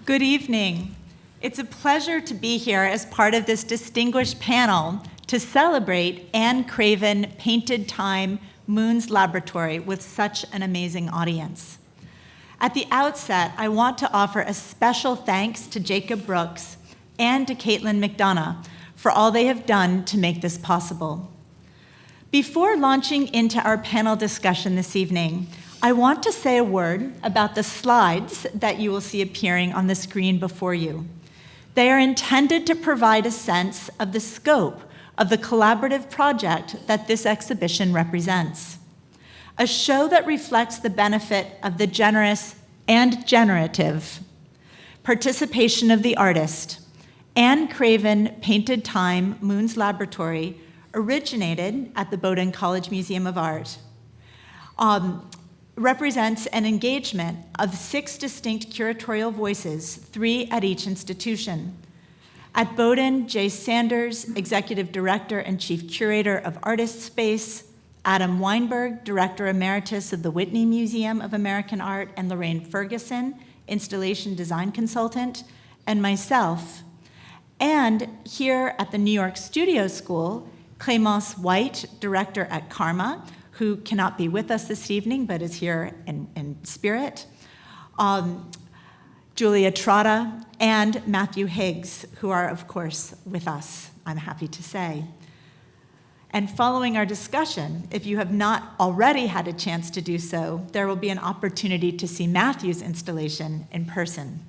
Good evening. It's a pleasure to be here as part of this distinguished panel to celebrate Anne Craven Painted Time Moon's Laboratory with such an amazing audience. At the outset, I want to offer a special thanks to Jacob Brooks and to Caitlin McDonough for all they have done to make this possible. Before launching into our panel discussion this evening, I want to say a word about the slides that you will see appearing on the screen before you. They are intended to provide a sense of the scope of the collaborative project that this exhibition represents. A show that reflects the benefit of the generous and generative participation of the artist. Anne Craven Painted Time Moon's Laboratory originated at the Bowdoin College Museum of Art. Represents an engagement of 6 distinct curatorial voices, 3 at each institution. At Bowdoin, Jay Sanders, Executive Director and Chief Curator of Artist Space, Adam Weinberg, Director Emeritus of the Whitney Museum of American Art, and Lorraine Ferguson, Installation Design Consultant, and myself. And here at the New York Studio School, Clémence White, Director at Karma, who cannot be with us this evening, but is here in spirit, Julia Trotta, and Matthew Higgs, who are, of course, with us, I'm happy to say. And following our discussion, if you have not already had a chance to do so, there will be an opportunity to see Matthew's installation in person.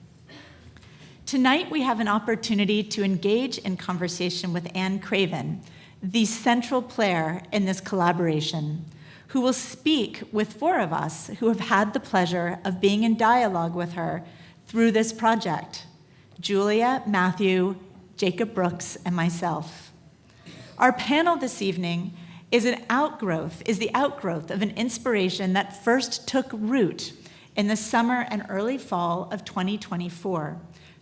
Tonight, we have an opportunity to engage in conversation with Anne Craven, the central player in this collaboration, who will speak with 4 of us who have had the pleasure of being in dialogue with her through this project: Julia, Matthew, Jacob Brooks, and myself. Our panel this evening is the outgrowth of an inspiration that first took root in the summer and early fall of 2024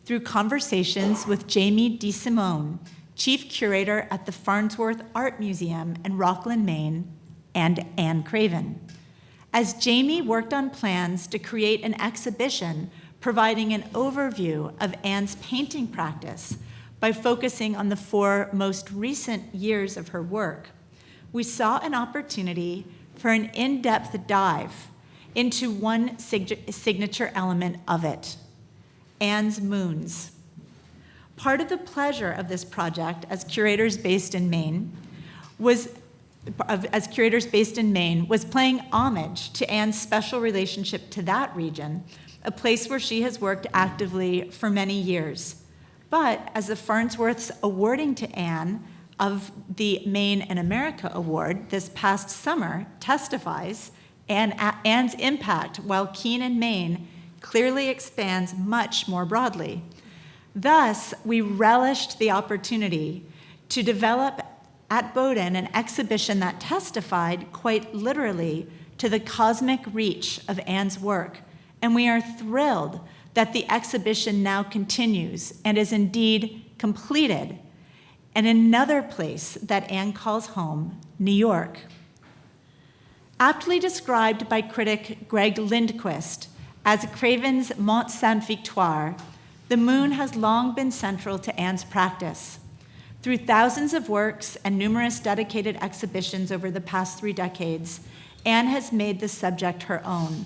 through conversations with Jamie DeSimone, Chief Curator at the Farnsworth Art Museum in Rockland, Maine, and Anne Craven. As Jamie worked on plans to create an exhibition providing an overview of Anne's painting practice by focusing on the 4 most recent years of her work, we saw an opportunity for an in-depth dive into one signature element of it: Anne's moons. Part of the pleasure of this project as curators based in Maine was paying homage to Anne's special relationship to that region, a place where she has worked actively for many years. But as the Farnsworth's awarding to Anne of the Maine and America Award this past summer testifies, Anne's impact, while keen in Maine, clearly expands much more broadly. Thus, we relished the opportunity to develop at Bowdoin an exhibition that testified quite literally to the cosmic reach of Anne's work, and we are thrilled that the exhibition now continues and is indeed completed in another place that Anne calls home, New York. Aptly described by critic Greg Lindquist as Craven's Mont Sainte-Victoire, the moon has long been central to Anne's practice. Through thousands of works and numerous dedicated exhibitions over the past 3 decades, Anne has made the subject her own.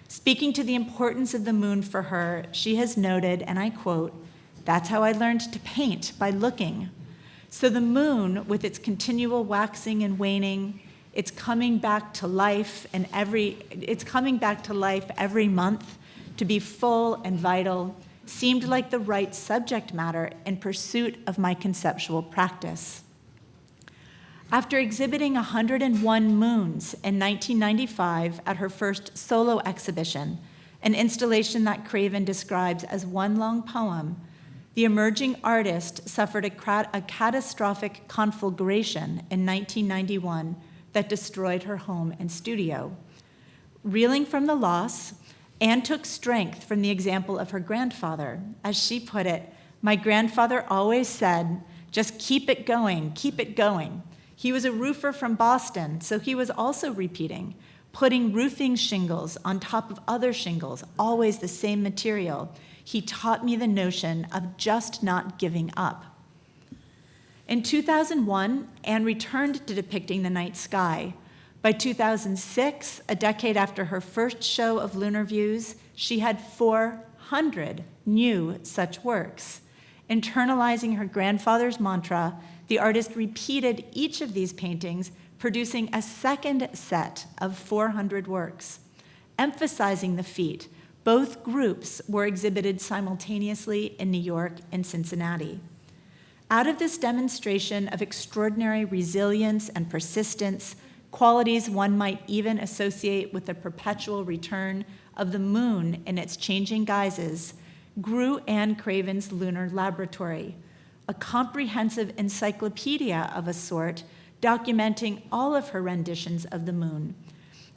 Speaking to the importance of the moon for her, she has noted, and I quote, "That's how I learned to paint, by looking." So the moon, with its continual waxing and waning, it's coming back to life every month to be full and vital, seemed like the right subject matter in pursuit of my conceptual practice. After exhibiting 101 moons in 1995 at her first solo exhibition, an installation that Craven describes as one long poem, the emerging artist suffered a catastrophic conflagration in 1991 that destroyed her home and studio. Reeling from the loss, Anne took strength from the example of her grandfather. As she put it, "My grandfather always said, just keep it going, keep it going." He was a roofer from Boston, so he was also repeating, putting roofing shingles on top of other shingles, always the same material. he taught me the notion of just not giving up. In 2001, Anne returned to depicting the night sky. By 2006, a decade after her first show of lunar views, she had 400 new such works. Internalizing her grandfather's mantra, the artist repeated each of these paintings, producing a second set of 400 works. Emphasizing the feat, both groups were exhibited simultaneously in New York and Cincinnati. Out of this demonstration of extraordinary resilience and persistence, qualities one might even associate with the perpetual return of the moon in its changing guises, grew Anne Craven's Lunar Laboratory, a comprehensive encyclopedia of a sort documenting all of her renditions of the moon.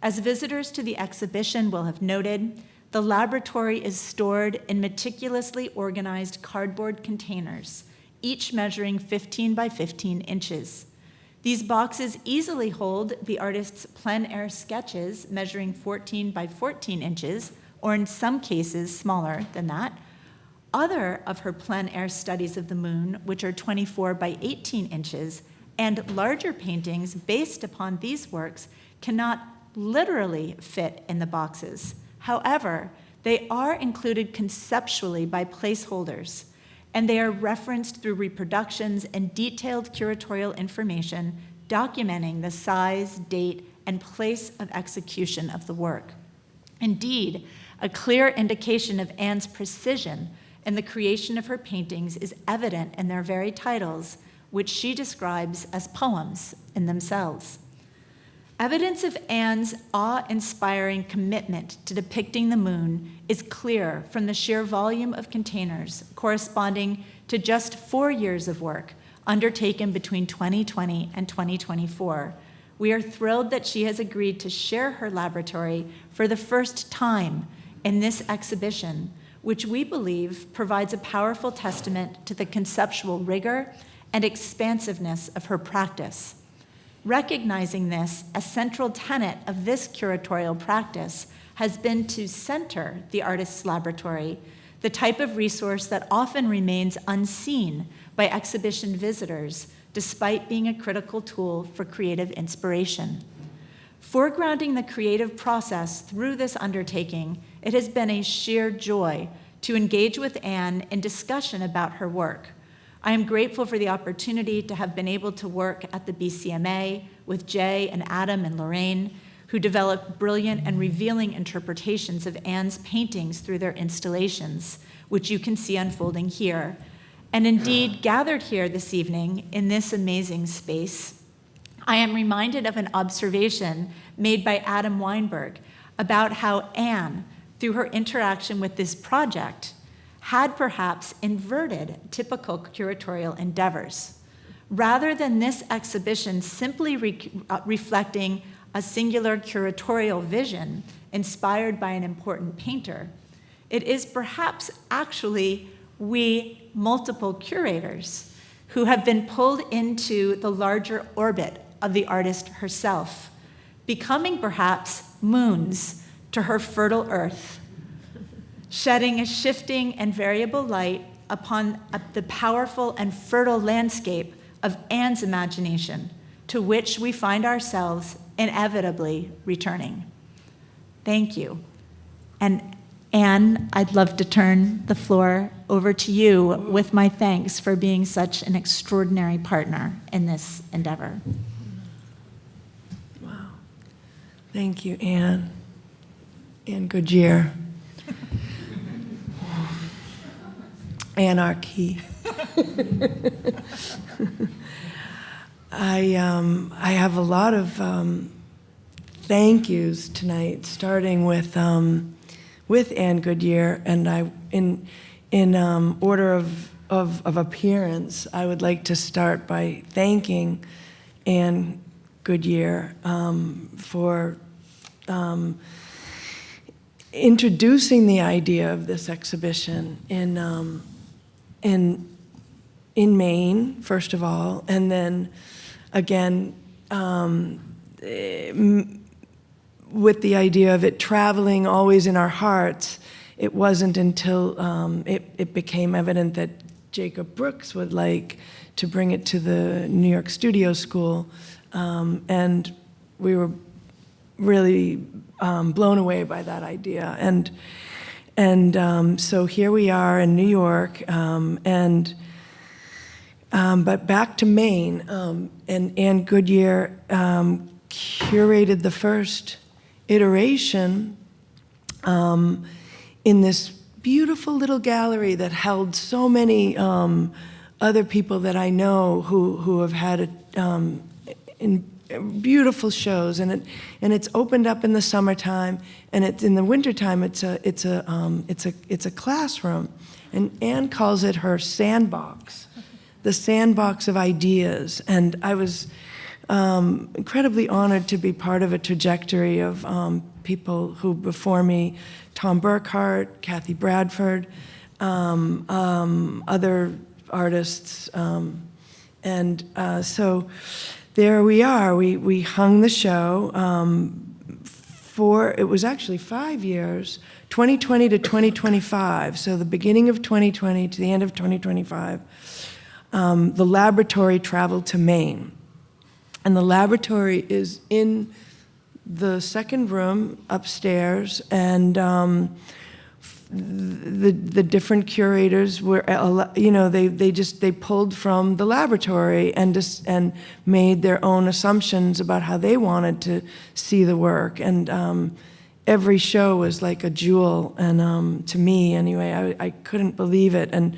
As visitors to the exhibition will have noted, the laboratory is stored in meticulously organized cardboard containers, each measuring 15 by 15 inches. These boxes easily hold the artist's plein air sketches measuring 14 by 14 inches, or in some cases smaller than that. Other of her plein air studies of the moon, which are 24 by 18 inches, and larger paintings based upon these works cannot literally fit in the boxes. However, they are included conceptually by placeholders, and they are referenced through reproductions and detailed curatorial information documenting the size, date, and place of execution of the work. Indeed, a clear indication of Anne's precision in the creation of her paintings is evident in their very titles, which she describes as poems in themselves. Evidence of Anne's awe-inspiring commitment to depicting the moon is clear from the sheer volume of containers corresponding to just 4 years of work undertaken between 2020 and 2024. We are thrilled that she has agreed to share her laboratory for the first time in this exhibition, which we believe provides a powerful testament to the conceptual rigor and expansiveness of her practice. Recognizing this, a central tenet of this curatorial practice has been to center the artist's laboratory, the type of resource that often remains unseen by exhibition visitors, despite being a critical tool for creative inspiration. Foregrounding the creative process through this undertaking, it has been a sheer joy to engage with Anne in discussion about her work. I am grateful for the opportunity to have been able to work at the BCMA with Jay and Adam and Lorraine, who developed brilliant and revealing interpretations of Anne's paintings through their installations, which you can see unfolding here. And indeed, gathered here this evening in this amazing space, I am reminded of an observation made by Adam Weinberg about how Anne, through her interaction with this project, had perhaps inverted typical curatorial endeavors. Rather than this exhibition simply reflecting a singular curatorial vision inspired by an important painter, it is perhaps actually we multiple curators who have been pulled into the larger orbit of the artist herself, becoming perhaps moons to her fertile earth, shedding a shifting and variable light upon the powerful and fertile landscape of Anne's imagination, to which we find ourselves inevitably returning. Thank you. And Anne, I'd love to turn the floor over to you with my thanks for being such an extraordinary partner in this endeavor. Wow. Thank you, Anne. Anne Goodyear. Anarchy. I have a lot of thank yous tonight, starting with Anne Goodyear, and in order of appearance, I would like to start by thanking Anne Goodyear for introducing the idea of this exhibition in Maine, first of all, and then again with the idea of it traveling always in our hearts it wasn't until it became evident that Jacob Brooks would like to bring it to the New York Studio School, and we were really blown away by that idea. And so here we are in New York, but back to Maine, and Anne Goodyear curated the first iteration in this beautiful little gallery that held so many other people that I know who have had in beautiful shows, and it's opened up in the summertime, and it's in the wintertime. It's a classroom, and Anne calls it her sandbox, the sandbox of ideas. And I was incredibly honored to be part of a trajectory of people who before me, Tom Burkhart, Kathy Bradford, other artists, and so there we are. We hung the show it was actually 5 years, 2020 to 2025. So the beginning of 2020 to the end of 2025, the laboratory traveled to Maine. And the laboratory is in the second room upstairs, and the different curators were, they pulled from the laboratory and made their own assumptions about how they wanted to see the work. And every show was like a jewel, and to me anyway, I couldn't believe it. And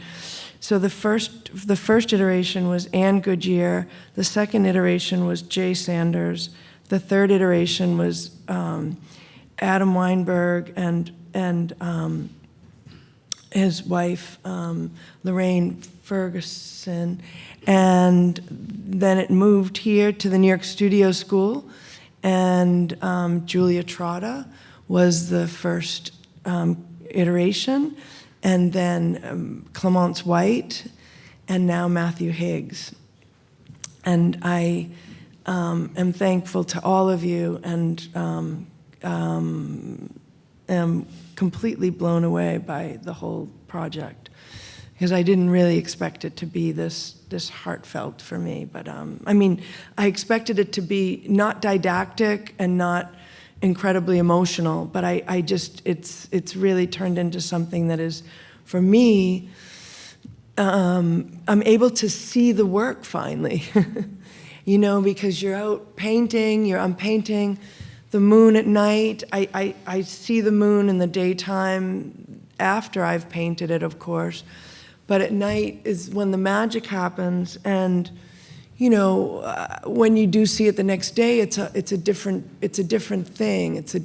so the first iteration was Anne Goodyear, the second iteration was Jay Sanders, the third iteration was Adam Weinberg and his wife, Lorraine Ferguson, and then it moved here to the New York Studio School, and Julia Trotta was the first iteration, and then Clemence White, and now Matthew Higgs. And I am thankful to all of you, and am completely blown away by the whole project, because I didn't really expect it to be this heartfelt for me. But I mean, I expected it to be not didactic and not incredibly emotional, but I just, it's really turned into something that is, for me, I'm able to see the work finally, because you're out painting, I'm painting the moon at night. I see the moon in the daytime after I've painted it, of course, but at night is when the magic happens. And when you do see it the next day, it's a different thing. So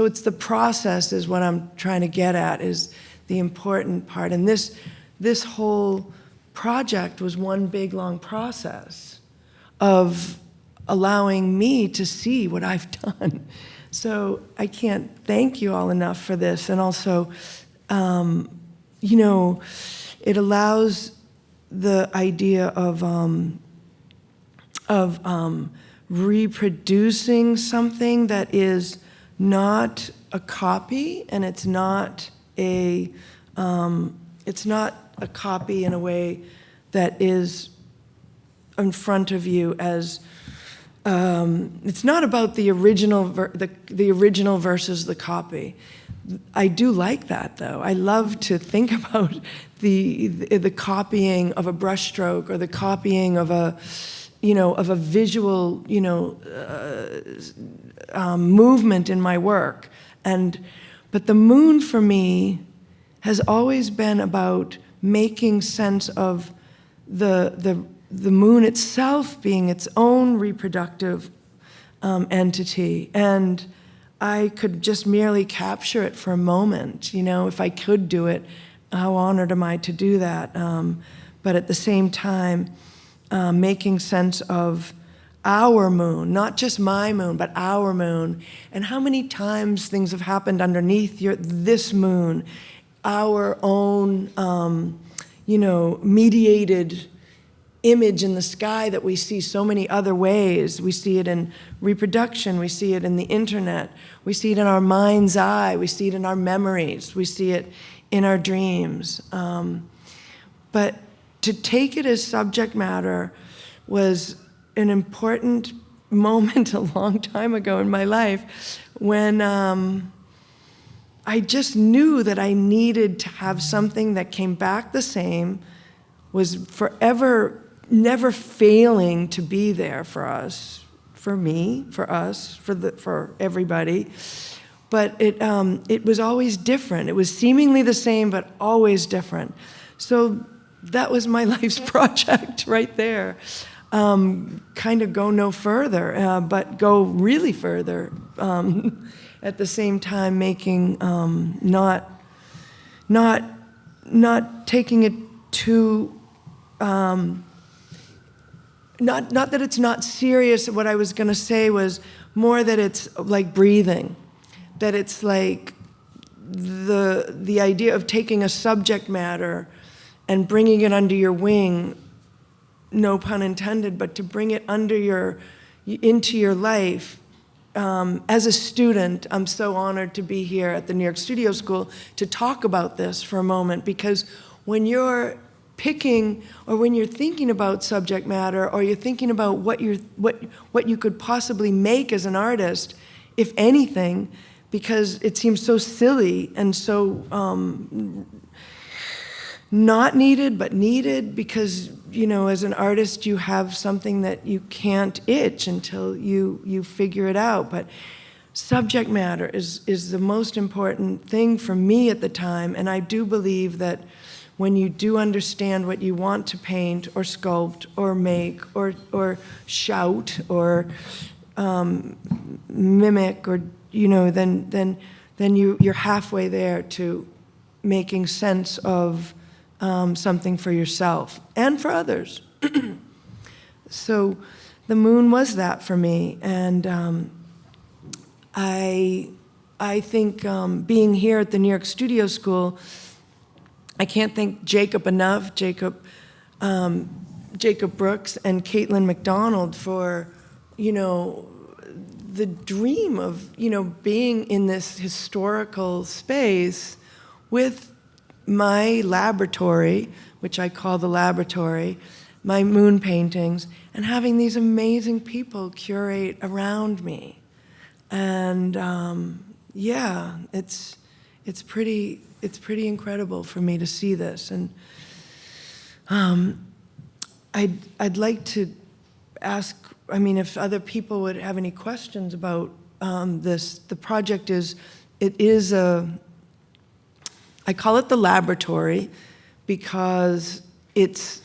it's the process is what I'm trying to get at, is the important part. And this whole project was one big long process of allowing me to see what I've done. So I can't thank you all enough for this. And also, it allows the idea of reproducing something that is not a copy, and it's not a copy in a way that is in front of you as it's not about the original the original versus the copy. I do like that, though. I love to think about the copying of a brushstroke, or the copying of a visual movement in my work. But the moon for me has always been about making sense of the moon itself being its own reproductive entity. And I could just merely capture it for a moment. If I could do it, how honored am I to do that? But at the same time, making sense of our moon, not just my moon, but our moon, and how many times things have happened underneath this moon, our own, mediated image in the sky that we see so many other ways. We see it in reproduction, we see it in the internet, we see it in our mind's eye, we see it in our memories, we see it in our dreams. But to take it as subject matter was an important moment a long time ago in my life when I just knew that I needed to have something that came back the same, was forever, never failing to be there for us, for me, for us, for everybody. But it was always different. It was seemingly the same, but always different. So that was my life's project right there. Kind of go no further, but go really further. At the same time, making not taking it too. Not that it's not serious. What I was going to say was more that it's like breathing, that it's like the idea of taking a subject matter and bringing it under your wing, no pun intended, but to bring it into your life. As a student, I'm so honored to be here at the New York Studio School to talk about this for a moment, because when you're picking, or when you're thinking about subject matter, or you're thinking about what you could possibly make as an artist, if anything, because it seems so silly and so not needed, but needed, because, you know, as an artist, you have something that you can't itch until you figure it out. But subject matter is the most important thing for me at the time, and I do believe that when you do understand what you want to paint or sculpt or make or shout or mimic, or, you know, then you're halfway there to making sense of something for yourself and for others. So the moon was that for me, and I think being here at the New York Studio School, I can't thank Jacob enough, Jacob Brooks and Caitlin McDonald for, you know, the dream of, you know, being in this historical space with my laboratory, which I call the laboratory, my moon paintings, and having these amazing people curate around me. And yeah, it's pretty incredible for me to see this. And I'd like to ask, I mean, if other people would have any questions about this. The project I call it the laboratory because it's,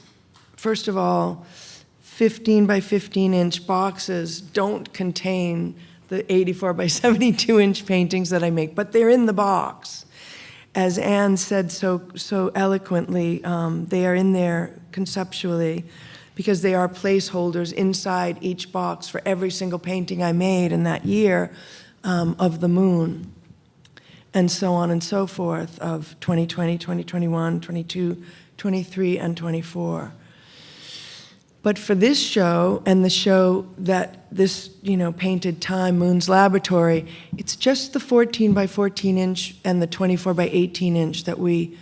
first of all, 15 by 15 inch boxes don't contain the 84 by 72 inch paintings that I make, but they're in the box. As Anne said so eloquently, they are in there conceptually because they are placeholders inside each box for every single painting I made in that year of the moon, and so on and so forth, of 2020, 2021, 22, 23, and 24. But for this show, and the show that this, you know, Painted Time, Moon's Laboratory, it's just the 14 by 14 inch and the 24 by 18 inch that we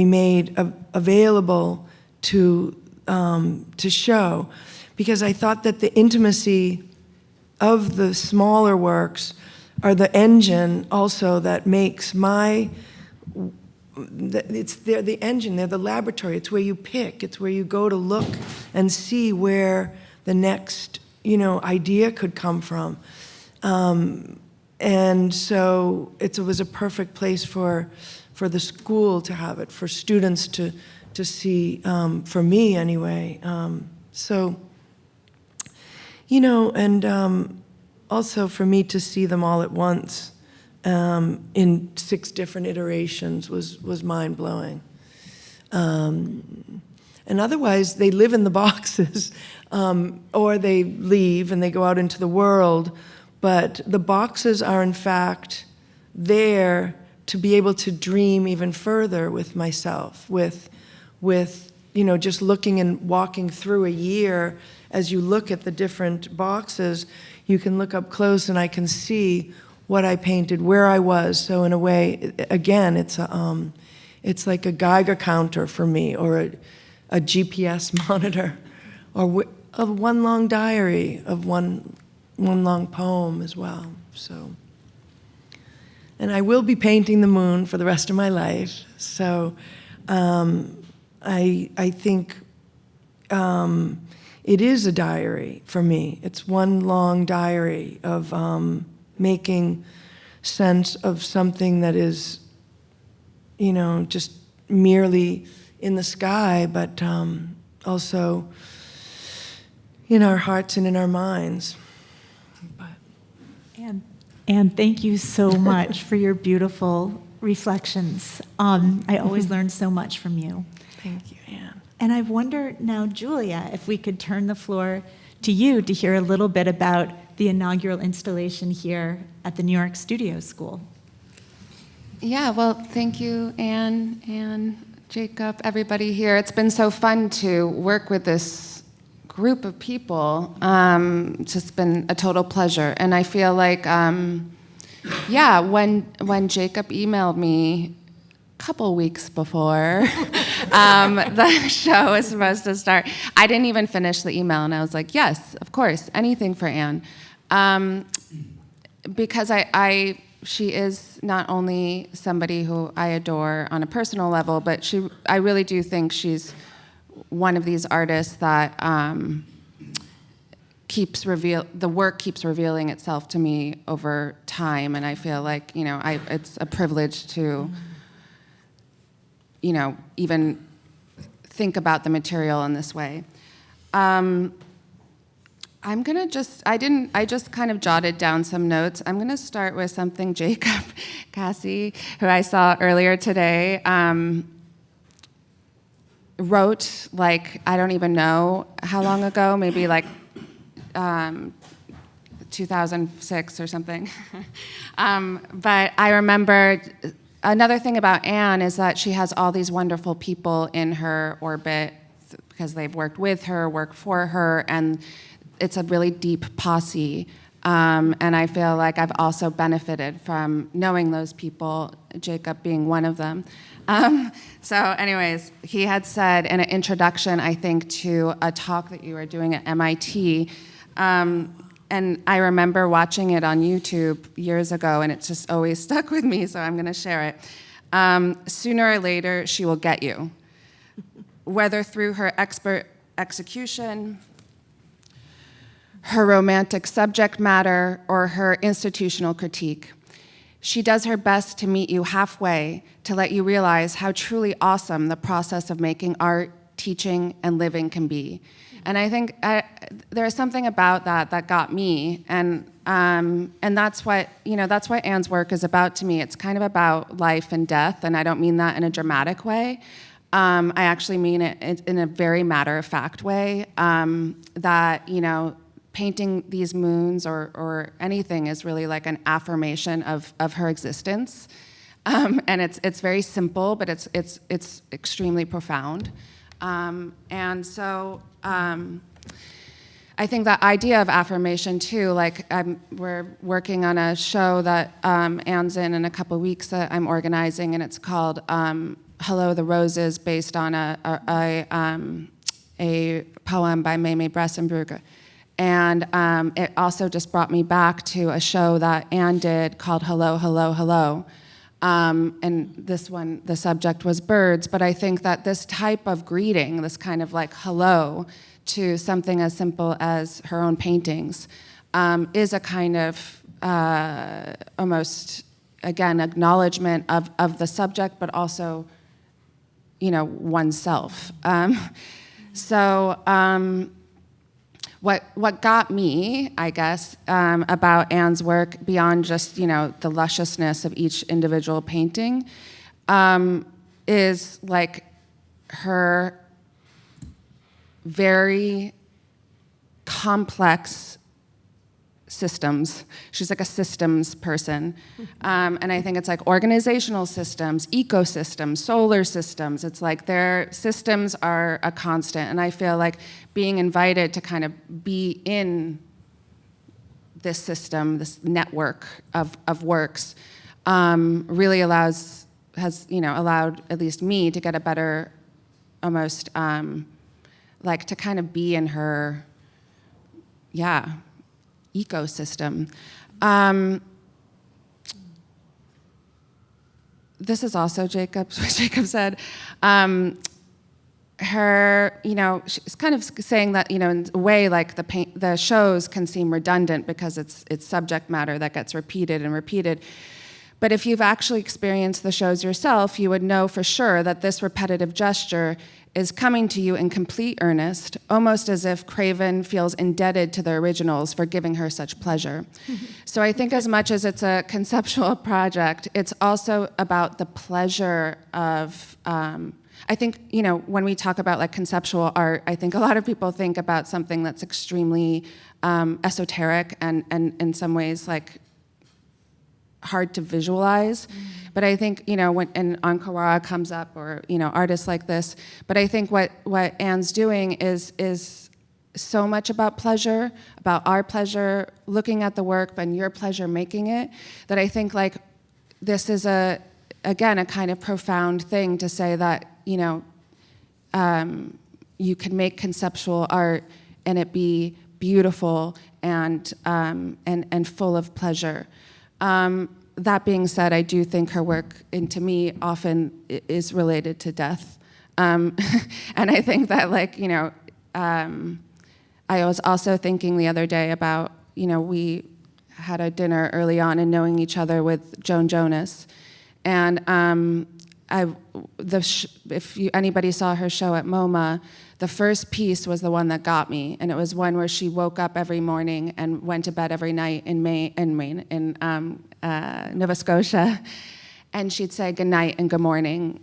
made available to show, because I thought that the intimacy of the smaller works are the engine also that makes they're the engine, they're the laboratory, it's where you pick, it's where you go to look and see where the next, you know, idea could come from. And so it was a perfect place for the school to have it, for students to see, for me anyway. So, you know, and also for me to see them all at once in 6 different iterations was mind-blowing. And otherwise, they live in the boxes, or they leave and they go out into the world, but the boxes are in fact there to be able to dream even further with myself, with with, just looking and walking through a year. As you look at the different boxes, you can look up close and I can see what I painted, where I was. So in a way, again, it's like a Geiger counter for me, or a GPS monitor, or of one long diary, of one long poem as well. So, and I will be painting the moon for the rest of my life. So I think it is a diary for me. It's one long diary of making sense of something that is, just merely in the sky, but also in our hearts and in our minds. And thank you so much for your beautiful reflections. I always learn so much from you. Thank you, Anne. And I wonder now, Julia, if we could turn the floor to you to hear a little bit about the inaugural installation here at the New York Studio School. Yeah, well, thank you, Anne, and Jacob, everybody here. It's been so fun to work with this group of people. It's just been a total pleasure. And I feel like, when Jacob emailed me a couple weeks before the show was supposed to start, I didn't even finish the email, and I was like, yes, of course, anything for Anne. Because she is not only somebody who I adore on a personal level, but I really do think she's one of these artists that the work keeps revealing itself to me over time, and I feel like, it's a privilege to, even think about the material in this way. I'm gonna I just kind of jotted down some notes. I'm gonna start with something Jacob Cassie, who I saw earlier today, wrote, I don't even know how long ago, maybe 2006 or something. But I remember another thing about Anne is that she has all these wonderful people in her orbit because they've worked with her, worked for her, and it's a really deep posse, and I feel like I've also benefited from knowing those people, Jacob being one of them. So anyways, he had said in an introduction, I think, to a talk that you were doing at MIT, and I remember watching it on YouTube years ago, and it's just always stuck with me, so I'm going to share it. Sooner or later, she will get you, whether through her expert execution, her romantic subject matter, or her institutional critique. She does her best to meet you halfway, to let you realize how truly awesome the process of making art, teaching, and living can be. And I think there's something about that got me, and that's what Anne's work is about to me. It's kind of about life and death, and I don't mean that in a dramatic way. I actually mean it in a very matter-of-fact way, that, painting these moons or anything is really like an affirmation of her existence, and it's very simple, but it's extremely profound, and so I think that idea of affirmation too. We're working on a show that Anne's in a couple weeks that I'm organizing, and it's called "Hello the Roses," based on a poem by Meme Bressenbrugge. And it also just brought me back to a show that Anne did called Hello, Hello, Hello. And this one, the subject was birds, but I think that this type of greeting, this kind of hello to something as simple as her own paintings, is a kind of almost, again, acknowledgement of the subject, but also, oneself. What got me, I guess, about Anne's work beyond just, the lusciousness of each individual painting, is her very complex systems. She's like a systems person. And I think it's like organizational systems, ecosystems, solar systems. It's like their systems are a constant. And I feel like being invited to kind of be in this system, this network of works, really has allowed at least me to get a better, almost, like to kind of be in her, ecosystem. This is also Jacob's, what Jacob said. Her, she's kind of saying that, in a way, like the shows can seem redundant because it's subject matter that gets repeated and repeated. But if you've actually experienced the shows yourself, you would know for sure that this repetitive gesture is coming to you in complete earnest, almost as if Craven feels indebted to the originals for giving her such pleasure. So I think as much as it's a conceptual project, it's also about the pleasure of, I think, when we talk about like conceptual art, I think a lot of people think about something that's extremely esoteric and in some ways like hard to visualize. But I think, when On Kawara comes up, or, artists like this, but I think what Anne's doing is so much about pleasure, about our pleasure looking at the work, and your pleasure making it, that I think like this is again, a kind of profound thing to say that, you can make conceptual art and it be beautiful and full of pleasure. That being said, I do think her work, and to me, often is related to death. And I think that, like, I was also thinking the other day about, we had a dinner early on in knowing each other with Joan Jonas. And if anybody saw her show at MoMA, the first piece was the one that got me, and it was one where she woke up every morning and went to bed every night in Nova Scotia, and she'd say good night and good morning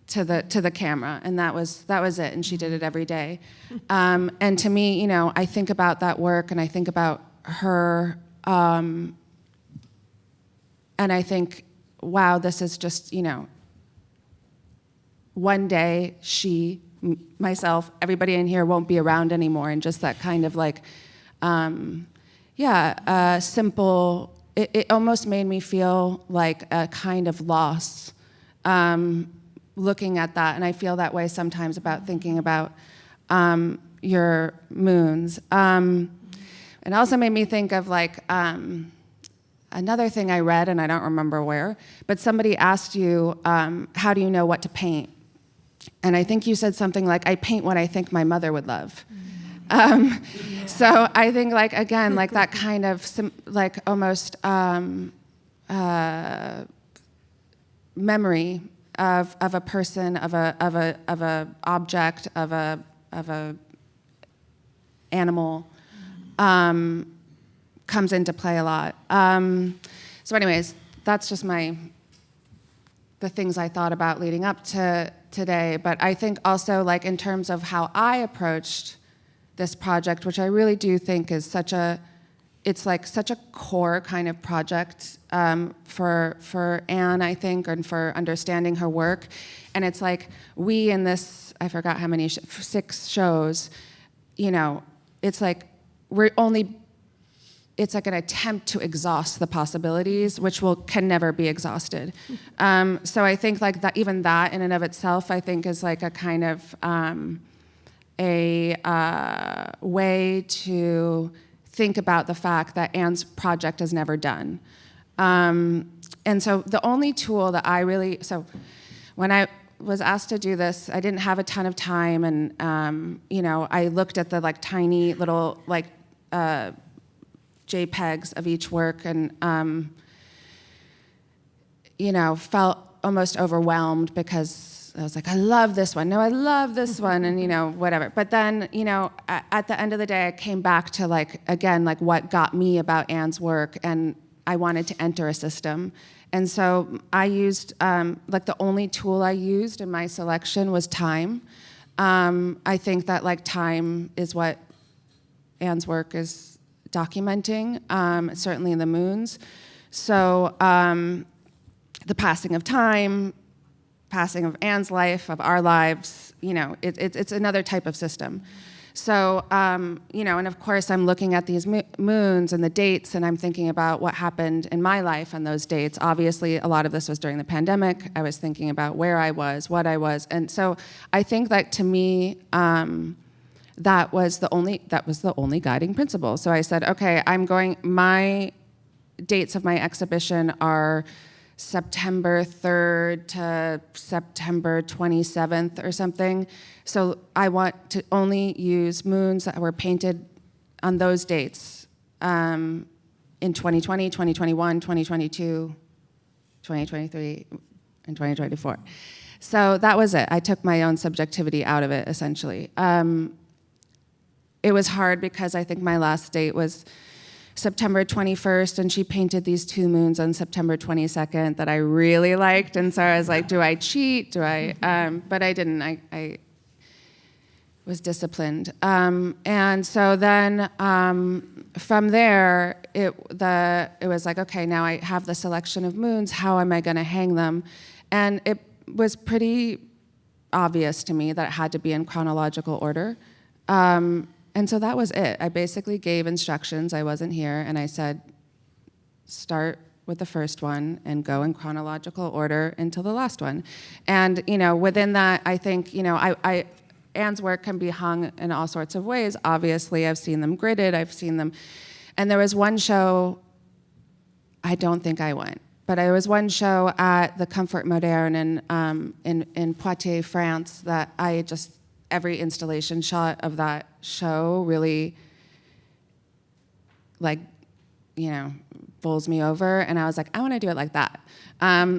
to the camera, and that was it, and she did it every day. And to me, I think about that work, and I think about her, and I think, wow, this is just, one day myself, everybody in here won't be around anymore, and just that kind of like, simple, it almost made me feel like a kind of loss, looking at that, and I feel that way sometimes about thinking about your moons. It also made me think of like, another thing I read, and I don't remember where, but somebody asked you, how do you know what to paint? And I think you said something like, I paint what I think my mother would love. So I think, like, again, like that kind of like almost memory of a person, of a object, of a animal, comes into play a lot. So anyways, that's just the things I thought about leading up to today. But I think also, like, in terms of how I approached this project, which I really do think is such a core kind of project for Anne, I think, and for understanding her work. And it's like, we in this, I forgot how many, 6 shows, it's like it's like an attempt to exhaust the possibilities, which can never be exhausted. So I think like that, even that in and of itself, I think is like a kind of a way to think about the fact that Anne's project is never done. And so the only tool that so when I was asked to do this, I didn't have a ton of time, and I looked at the like tiny little like JPEGs of each work, and felt almost overwhelmed because I was like, I love this one. No, I love this one, and whatever. But then, at the end of the day, I came back to like, again, like what got me about Anne's work, and I wanted to enter a system. And so I used, like the only tool I used in my selection was time. I think that like time is what Anne's work is documenting, certainly the moons. So the passing of time, passing of Anne's life, of our lives, it's another type of system. So, and of course I'm looking at these moons and the dates, and I'm thinking about what happened in my life on those dates. Obviously, a lot of this was during the pandemic. I was thinking about where I was, what I was. And so I think that to me, that was the only guiding principle. So I said, okay, my dates of my exhibition are September 3rd to September 27th or something. So I want to only use moons that were painted on those dates in 2020, 2021, 2022, 2023, and 2024. So that was it. I took my own subjectivity out of it, essentially. It was hard because I think my last date was September 21st, and she painted these two moons on September 22nd that I really liked, and so I was like, do I cheat? But I didn't. I was disciplined. And so then from there, it was like, okay, now I have the selection of moons, how am I gonna hang them? And it was pretty obvious to me that it had to be in chronological order. And so that was it. I basically gave instructions. I wasn't here, and I said, start with the first one and go in chronological order until the last one. And within that, I think Anne's work can be hung in all sorts of ways. Obviously, I've seen them gridded. I've seen them, and there was one show. I don't think I went, but there was one show at the Comfort Moderne in Poitiers, France, that I just. Every installation shot of that show really, bowls me over, and I was like, I want to do it like that.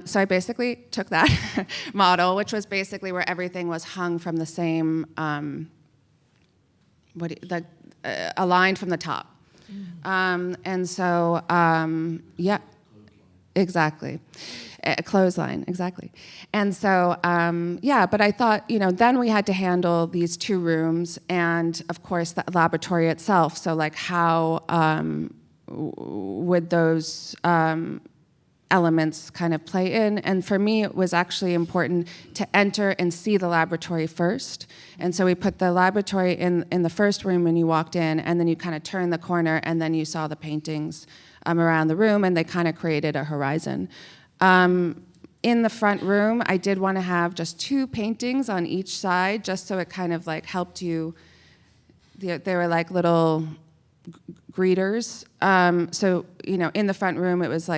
So I basically took that model, which was basically where everything was hung from the same, aligned from the top. And so, yeah, exactly. A clothesline, exactly. And so, but I thought, then we had to handle these two rooms and, of course, the laboratory itself. So, how would those elements kind of play in? And for me, it was actually important to enter and see the laboratory first. And so we put the laboratory in the first room when you walked in, and then you kind of turned the corner, and then you saw the paintings around the room, and they kind of created a horizon. In the front room, I did want to have just two paintings on each side, just so it kind of helped you. They were like little greeters. So in the front room, it was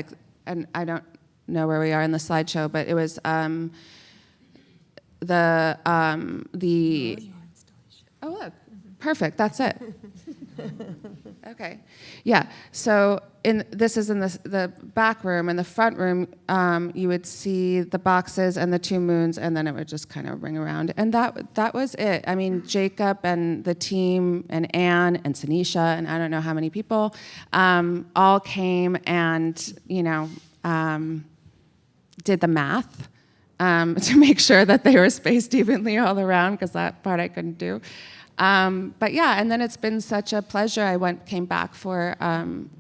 and I don't know where we are in the slideshow, but it was the. Oh look, perfect. That's it. Okay, yeah. So this is in the back room. In the front room, you would see the boxes and the two moons, and then it would just kind of ring around. And that was it. I mean, Jacob and the team, and Anne and Sanisha, and I don't know how many people, all came and did the math to make sure that they were spaced evenly all around, because that part I couldn't do. But yeah, and then it's been such a pleasure. I came back for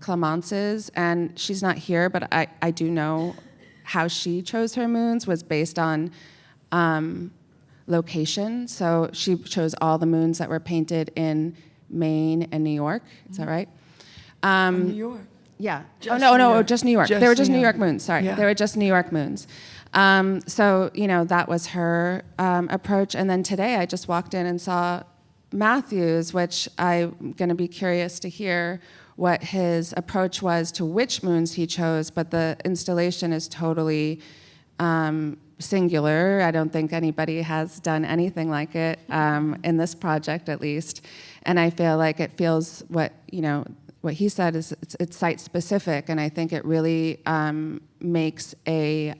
Clemence's, and she's not here, but I do know how she chose her moons was based on location. So she chose all the moons that were painted in Maine and New York. Is that right? New York. Yeah. Just no, New York. just New York. They were just New York moons. Sorry, Yeah. they were just New York moons. So that was her approach. And then today I just walked in and saw Matthew's, which I'm going to be curious to hear what his approach was to which moons he chose, but the installation is totally singular. I don't think anybody has done anything like it in this project, at least. And I feel like it feels what he said is it's site specific, and I think it really makes a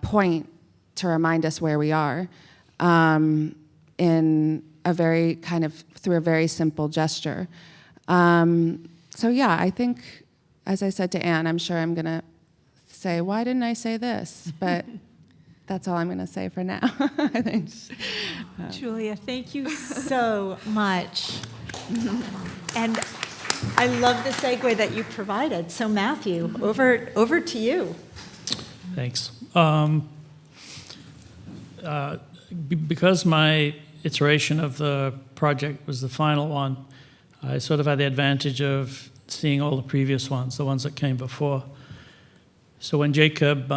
point to remind us where we are. In a very kind of through a very simple gesture. So yeah, I think, as I said to Anne, I'm sure I'm gonna say, why didn't I say this? But that's all I'm gonna say for now, I think. Julia, thank you so much. And I love the segue that you provided. So Matthew, over to you. Thanks. Because my iteration of the project was the final one, I sort of had the advantage of seeing all the previous ones, the ones that came before. So when Jacob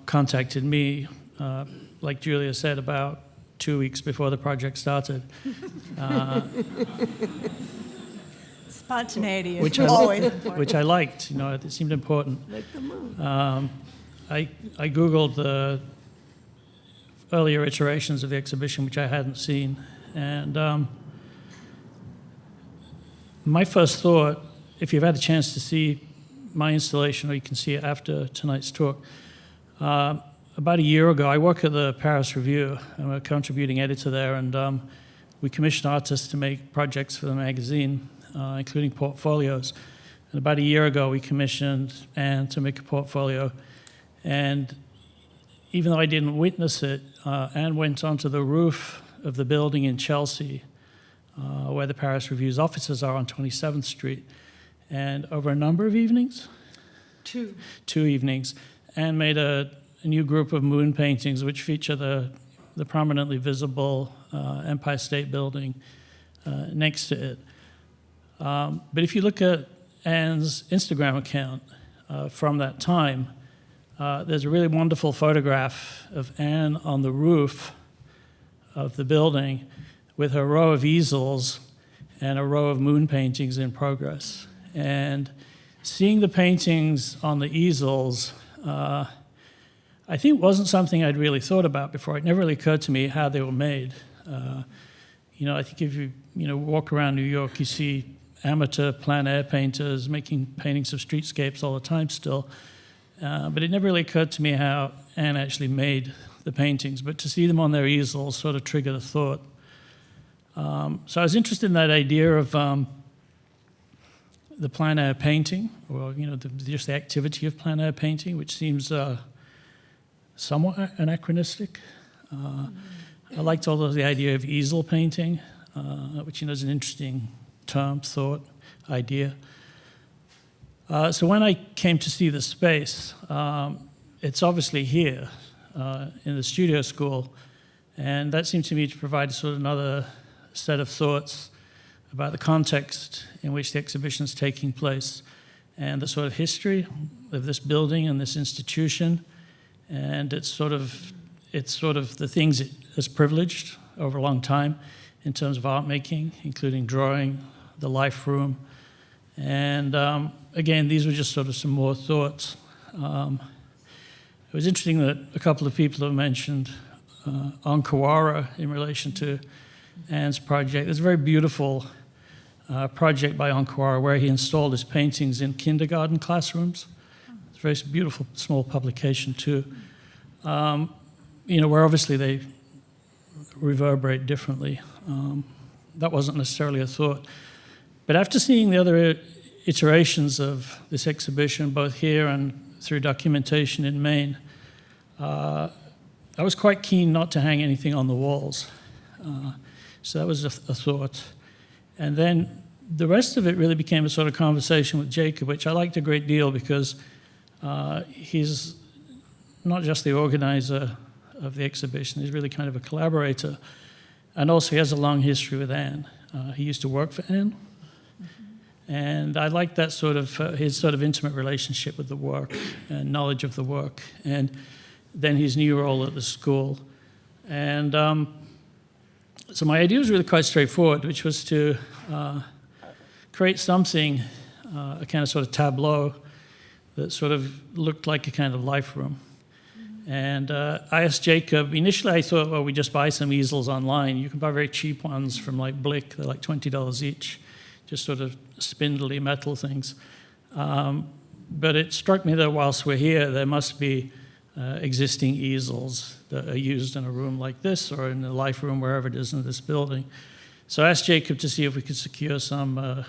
contacted me, like Julia said, about 2 weeks before the project started, Spontaneity is always important. which I liked, it seemed important. Like the moon. I Googled the earlier iterations of the exhibition, which I hadn't seen, and my first thought, if you've had a chance to see my installation, or you can see it after tonight's talk, about a year ago, I work at the Paris Review. I'm a contributing editor there, and we commission artists to make projects for the magazine, including portfolios. And about a year ago, we commissioned Anne to make a portfolio. And even though I didn't witness it, Anne went onto the roof of the building in Chelsea, where the Paris Review's offices are on 27th Street. And over a number of evenings, two evenings, Anne made a new group of moon paintings which feature the prominently visible Empire State Building next to it. But if you look at Anne's Instagram account from that time, there's a really wonderful photograph of Anne on the roof of the building with her row of easels and a row of moon paintings in progress. And seeing the paintings on the easels, I think wasn't something I'd really thought about before. It never really occurred to me how they were made. I think if you walk around New York, you see amateur plein air painters making paintings of streetscapes all the time still. But it never really occurred to me how Anne actually made the paintings. But to see them on their easels sort of triggered a thought. So I was interested in that idea of the plein air painting, or just the activity of plein air painting, which seems somewhat anachronistic. I liked also the idea of easel painting, which is an interesting term, thought, idea. So when I came to see the space, it's obviously here in the studio school, and that seemed to me to provide sort of another set of thoughts about the context in which the exhibition is taking place and the sort of history of this building and this institution, and it's sort of the things it has privileged over a long time in terms of art making, including drawing, the life room. And again, these were just sort of some more thoughts. It was interesting that a couple of people have mentioned On Kawara in relation to Anne's project. There's a very beautiful project by On Kawara where he installed his paintings in kindergarten classrooms. It's a very beautiful small publication too. Where obviously they reverberate differently. That wasn't necessarily a thought. But after seeing the other iterations of this exhibition, both here and through documentation in Maine, I was quite keen not to hang anything on the walls. So that was a thought. And then the rest of it really became a sort of conversation with Jacob, which I liked a great deal because he's not just the organizer of the exhibition, he's really kind of a collaborator. And also he has a long history with Anne. He used to work for Anne. And I liked that sort of, his sort of intimate relationship with the work and knowledge of the work. And then his new role at the school. And so my idea was really quite straightforward, which was to create something, a kind of sort of tableau that sort of looked like a kind of life room. And I asked Jacob, initially I thought, well, we just buy some easels online. You can buy very cheap ones from like Blick, they're like $20 each, just sort of spindly metal things. But it struck me that whilst we're here, there must be existing easels that are used in a room like this or in the life room, wherever it is in this building. So I asked Jacob to see if we could secure some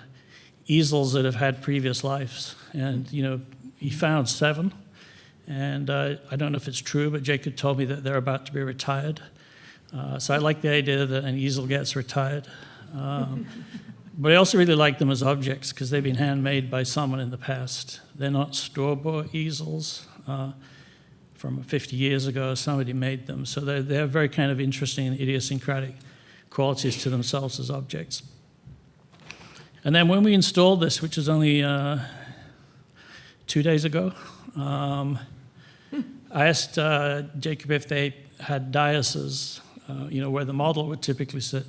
easels that have had previous lives. And, he found 7. And I don't know if it's true, but Jacob told me that they're about to be retired. So I like the idea that an easel gets retired. But I also really like them as objects because they've been handmade by someone in the past. They're not store-bought easels from 50 years ago. Somebody made them. So they have very kind of interesting and idiosyncratic qualities to themselves as objects. And then when we installed this, which was only 2 days ago, I asked Jacob if they had daises, where the model would typically sit.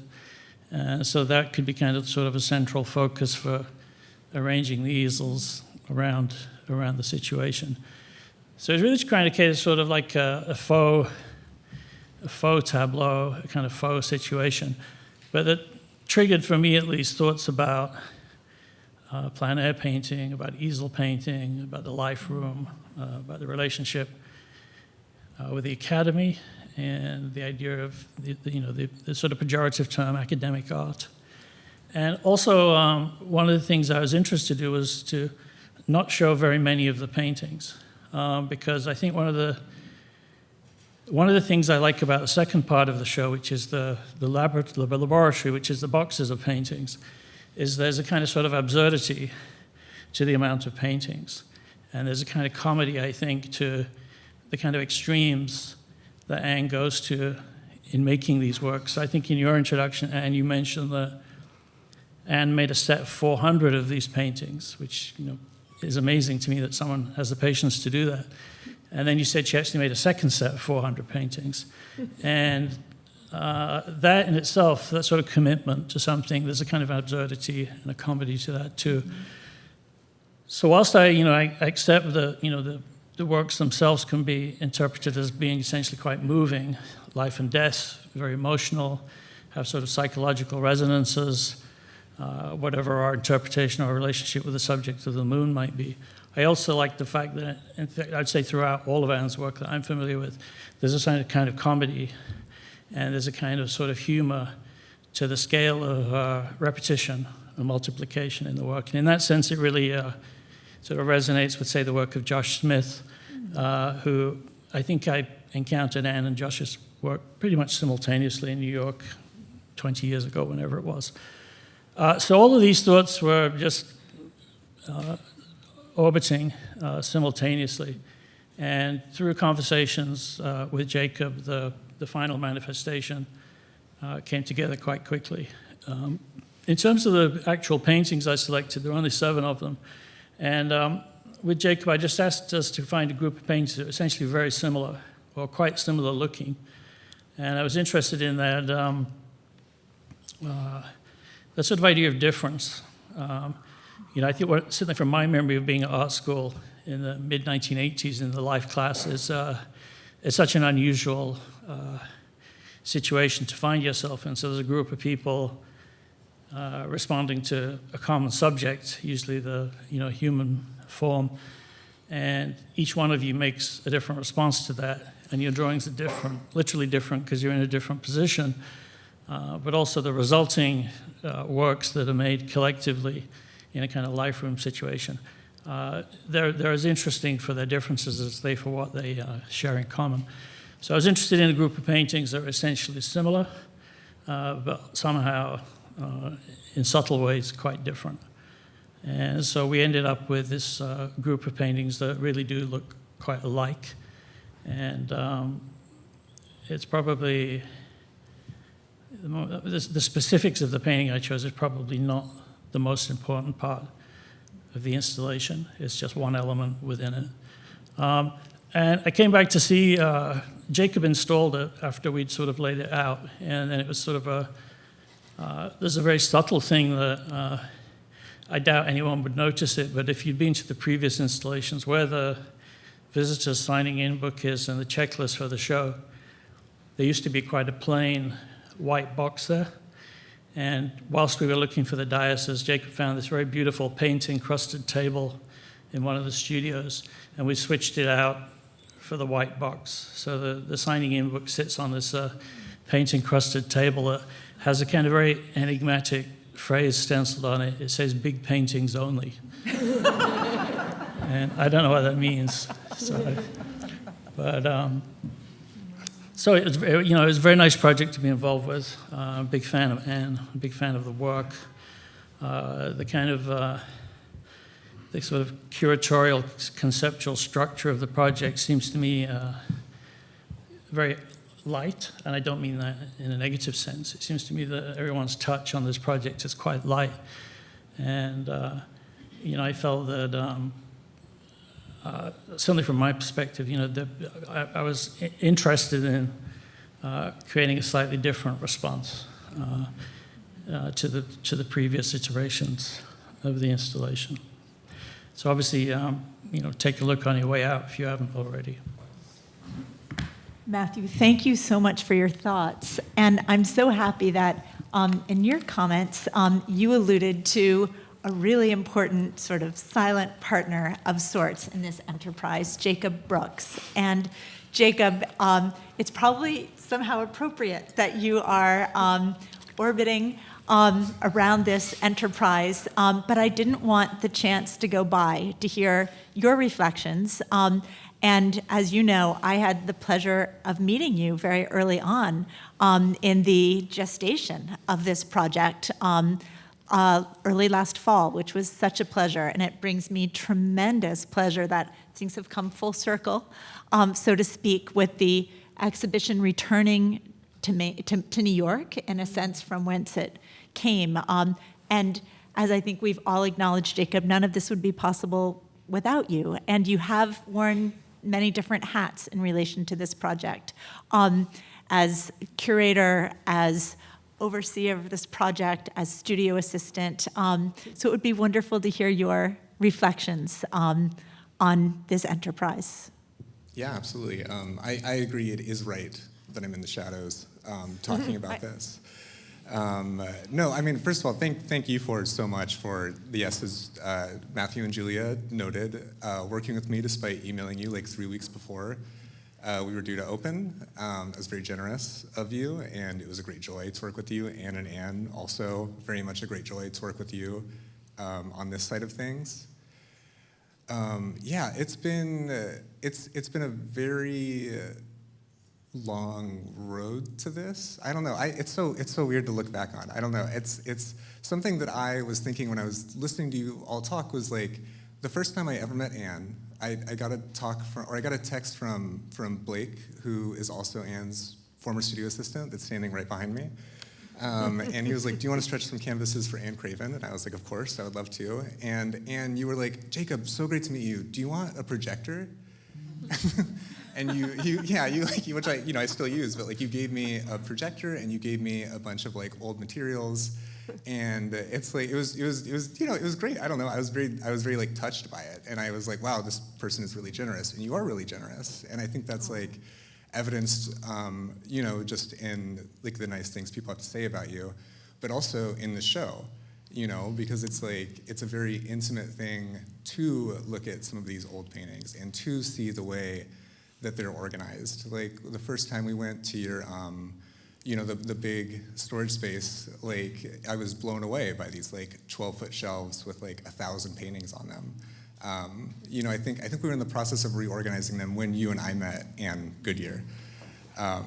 So that could be kind of sort of a central focus for arranging the easels around the situation. So it's really trying to create sort of like a faux tableau, a kind of faux situation. But that triggered, for me at least, thoughts about plein air painting, about easel painting, about the life room, about the relationship with the academy, and the idea of the sort of pejorative term academic art. And also, one of the things I was interested in was to not show very many of the paintings, because I think one of the things I like about the second part of the show, which is the laboratory, which is the boxes of paintings, is there's a kind of sort of absurdity to the amount of paintings. And there's a kind of comedy, I think, to the kind of extremes that Anne goes to in making these works. I think in your introduction, Anne, you mentioned that Anne made a set of 400 of these paintings, which is amazing to me that someone has the patience to do that. And then you said she actually made a second set of 400 paintings. And that in itself, that sort of commitment to something, there's a kind of absurdity and a comedy to that too. So whilst I accept that, the works themselves can be interpreted as being essentially quite moving, life and death, very emotional, have sort of psychological resonances, whatever our interpretation or relationship with the subject of the moon might be. I also like the fact that, in fact, I'd say throughout all of Anne's work that I'm familiar with, there's a kind of comedy, and there's a kind of sort of humor to the scale of repetition and multiplication in the work. And in that sense, it really sort of resonates with, say, the work of Josh Smith, who I think I encountered Anne and Josh's work pretty much simultaneously in New York 20 years ago, whenever it was. So all of these thoughts were just orbiting simultaneously. And through conversations with Jacob, the final manifestation came together quite quickly. In terms of the actual paintings I selected, there were only 7 of them. And with Jacob, I just asked us to find a group of paintings that were essentially very similar, or quite similar looking. And I was interested in that sort of idea of difference. I think certainly from my memory of being at art school in the mid-1980s in the life class, it's such an unusual situation to find yourself in. So there's a group of people responding to a common subject, usually the human form, and each one of you makes a different response to that, and your drawings are different, literally different because you're in a different position, but also the resulting works that are made collectively in a kind of life room situation. They're as interesting for their differences as they for what they share in common. So I was interested in a group of paintings that are essentially similar, but somehow in subtle ways quite different. And so we ended up with this group of paintings that really do look quite alike. And it's probably, the specifics of the painting I chose is probably not the most important part of the installation. It's just one element within it. And I came back to see, Jacob installed it after we'd sort of laid it out. And then it was sort of there's a very subtle thing that I doubt anyone would notice it, but if you'd been to the previous installations where the visitors signing in book is and the checklist for the show, there used to be quite a plain white box there. And whilst we were looking for the dioceses, Jacob found this very beautiful paint-encrusted table in one of the studios, and we switched it out for the white box. So the signing in book sits on this paint-encrusted table that has a kind of very enigmatic phrase stenciled on it. It says, "Big paintings only." And I don't know what that means. So it was, it was a very nice project to be involved with. I'm a big fan of Anne, a big fan of the work. the kind of the sort of curatorial conceptual structure of the project seems to me very light, and I don't mean that in a negative sense. It seems to me that everyone's touch on this project is quite light, and I felt that certainly from my perspective, I was interested in creating a slightly different response to the previous iterations of the installation. So obviously, take a look on your way out if you haven't already. Matthew, thank you so much for your thoughts. And I'm so happy that in your comments, you alluded to a really important sort of silent partner of sorts in this enterprise, Jacob Brooks. And Jacob, it's probably somehow appropriate that you are orbiting around this enterprise, but I didn't want the chance to go by to hear your reflections. And as you know, I had the pleasure of meeting you very early on in the gestation of this project early last fall, which was such a pleasure. And it brings me tremendous pleasure that things have come full circle, so to speak, with the exhibition returning to New York, in a sense, from whence it came. And as I think we've all acknowledged, Jacob, none of this would be possible without you. And you have worn many different hats in relation to this project. As curator, as overseer of this project, as studio assistant. So it would be wonderful to hear your reflections on this enterprise. Yeah, absolutely. I agree it is right that I'm in the shadows talking about this. No, I mean, first of all, thank you so much for the yeses. Matthew and Julia noted, working with me despite emailing you like 3 weeks before we were due to open. It was very generous of you, and it was a great joy to work with you. Anne and Anne, also very much a great joy to work with you on this side of things. Yeah, it's been a very long road to this. I don't know. It's so weird to look back on. I don't know. It's something that I was thinking when I was listening to you all talk was like the first time I ever met Anne. I got a text from Blake, who is also Anne's former studio assistant that's standing right behind me. And he was like, do you want to stretch some canvases for Anne Craven? And I was like, of course, I would love to. And you were like, Jacob, so great to meet you. Do you want a projector? And which I still use, but like you gave me a projector and you gave me a bunch of like old materials, and it's like it was great. I don't know. I was very like touched by it, and I was like, wow, this person is really generous, and you are really generous, and I think that's like evidenced, just in like the nice things people have to say about you, but also in the show, because it's a very intimate thing to look at some of these old paintings and to see the way that they're organized. Like the first time we went to your, the big storage space, like I was blown away by these like 12-foot shelves with like 1,000 paintings on them. I think we were in the process of reorganizing them when you and I met Anne Goodyear. So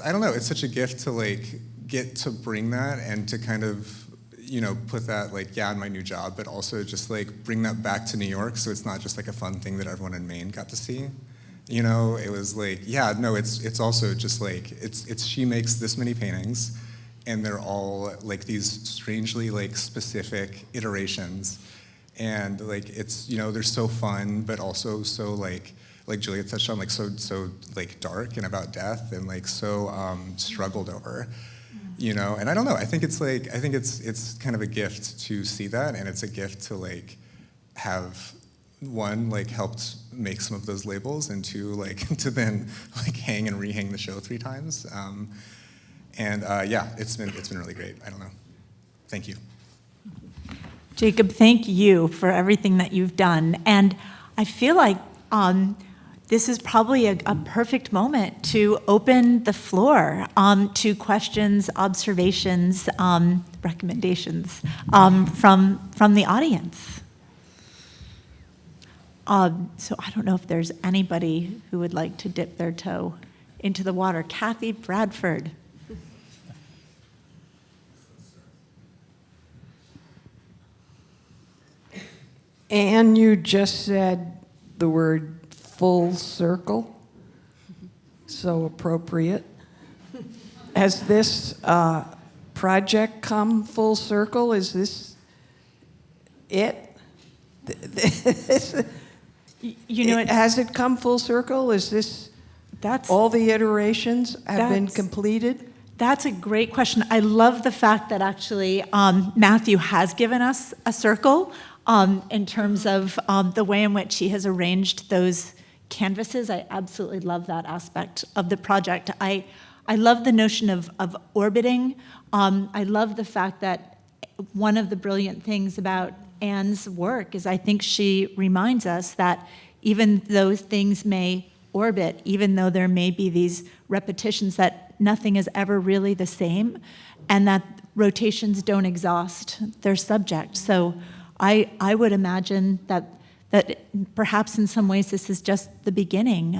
I don't know, it's such a gift to like get to bring that and to kind of put that in my new job, but also just like bring that back to New York, so it's not just like a fun thing that everyone in Maine got to see. It was like, it's also just like it's she makes this many paintings, and they're all like these strangely like specific iterations, and like it's they're so fun, but also so like Julia touched on, like so like dark and about death, and like so struggled over. And I don't know. I think it's kind of a gift to see that, and it's a gift to like have one like helped make some of those labels, and two like to then like hang and rehang the show 3 times. It's been really great. I don't know. Thank you. Jacob, thank you for everything that you've done, and I feel like this is probably a perfect moment to open the floor to questions, observations, recommendations from the audience. So I don't know if there's anybody who would like to dip their toe into the water. Kathy Bradford. Anne, you just said the word full circle. So appropriate. Has this project come full circle? Is this it? You know, Has it come full circle? Is this that's all the iterations have been That's- completed? That's a great question. I love the fact that actually Matthew has given us a circle in terms of the way in which he has arranged those canvases. I absolutely love that aspect of the project. I love the notion of orbiting. I love the fact that one of the brilliant things about Anne's work is I think she reminds us that even though things may orbit, even though there may be these repetitions, that nothing is ever really the same, and that rotations don't exhaust their subject. So I would imagine that perhaps in some ways this is just the beginning.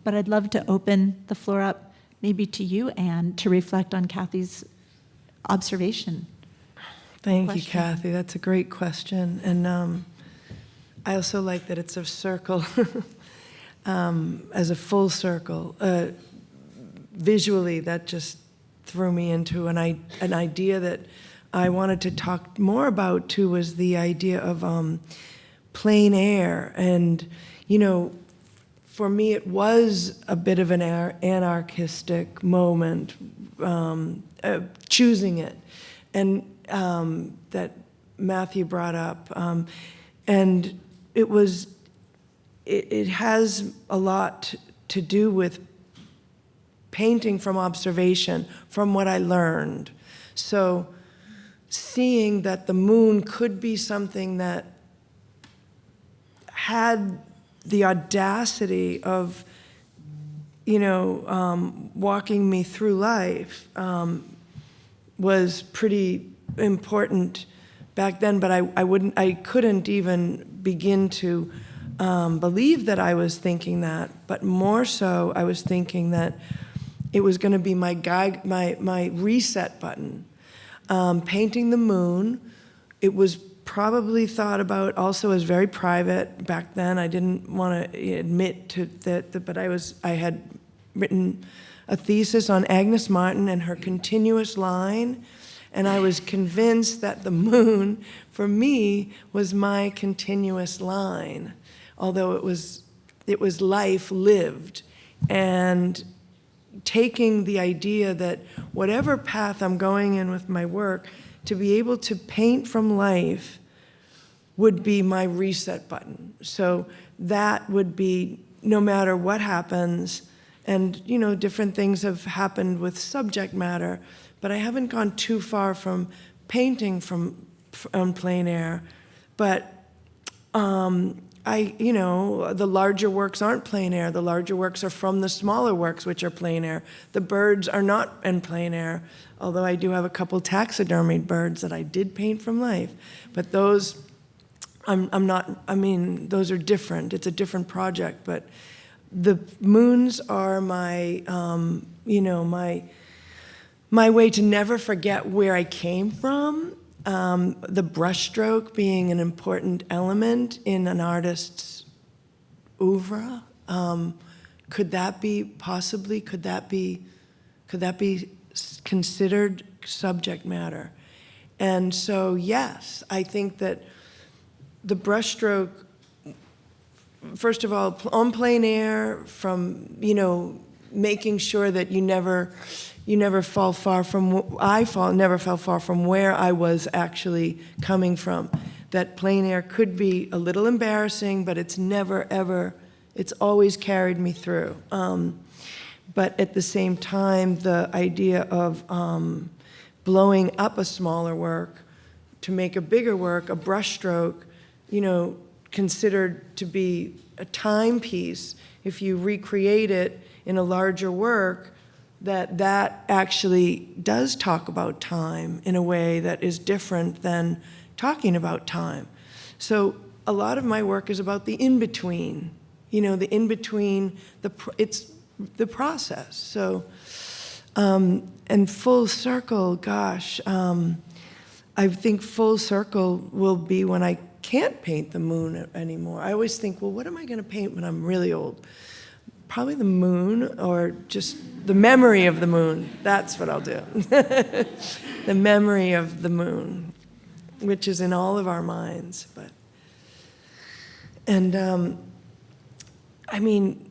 But I'd love to open the floor up maybe to you, Anne, to reflect on Kathy's observation. Thank you, Question. Kathy. That's a great question. And I also like that it's a circle, as a full circle. Visually, that just threw me into an idea that I wanted to talk more about, too, was the idea of plein air. And, you know, for me, it was a bit of an anarchistic moment, choosing it. And that Matthew brought up, and it has a lot to do with painting from observation, from what I learned. So seeing that the moon could be something that had the audacity of, walking me through life was pretty important back then, but I couldn't even begin to believe that I was thinking that, but more so I was thinking that it was going to be my guide, my reset button. Painting the moon, it was probably thought about also as very private back then. I didn't want to admit to that, but I had written a thesis on Agnes Martin and her continuous line, and I was convinced that the moon, for me, was my continuous line, although it was life lived. And taking the idea that whatever path I'm going in with my work, to be able to paint from life would be my reset button. So that would be no matter what happens, and different things have happened with subject matter, but I haven't gone too far from painting on plein air. But the larger works aren't plein air. The larger works are from the smaller works, which are plein air. The birds are not in plein air, although I do have a couple taxidermied birds that I did paint from life. But those, those are different. It's a different project. But the moons are my way to never forget where I came from. The brushstroke being an important element in an artist's oeuvre. Could that be considered subject matter? And so, yes, I think that the brushstroke, first of all, on plein air, from making sure that you never fall far from. Never fell far from where I was actually coming from. That plein air could be a little embarrassing, but it's never ever. It's always carried me through. But at the same time, the idea of blowing up a smaller work to make a bigger work, a brushstroke, considered to be a timepiece. If you recreate it in a larger work, that actually does talk about time in a way that is different than talking about time. So a lot of my work is about the in-between, the in-between, it's the process. So, and full circle, gosh, I think full circle will be when I can't paint the moon anymore. I always think, well, what am I going to paint when I'm really old? Probably the moon, or just the memory of the moon. That's what I'll do. The memory of the moon, which is in all of our minds. I mean,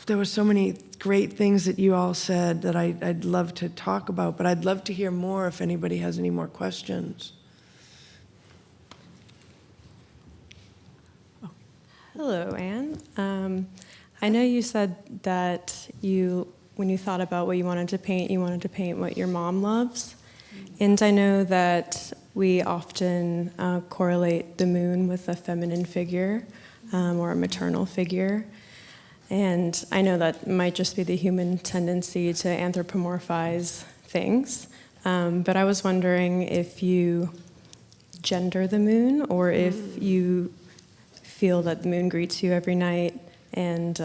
there were so many great things that you all said that I'd love to talk about, but I'd love to hear more if anybody has any more questions. Hello, Anne. I know you said that when you thought about what you wanted to paint what your mom loves. And I know that we often correlate the moon with a feminine figure or a maternal figure. And I know that might just be the human tendency to anthropomorphize things. But I was wondering if you gender the moon, or if you feel that the moon greets you every night, and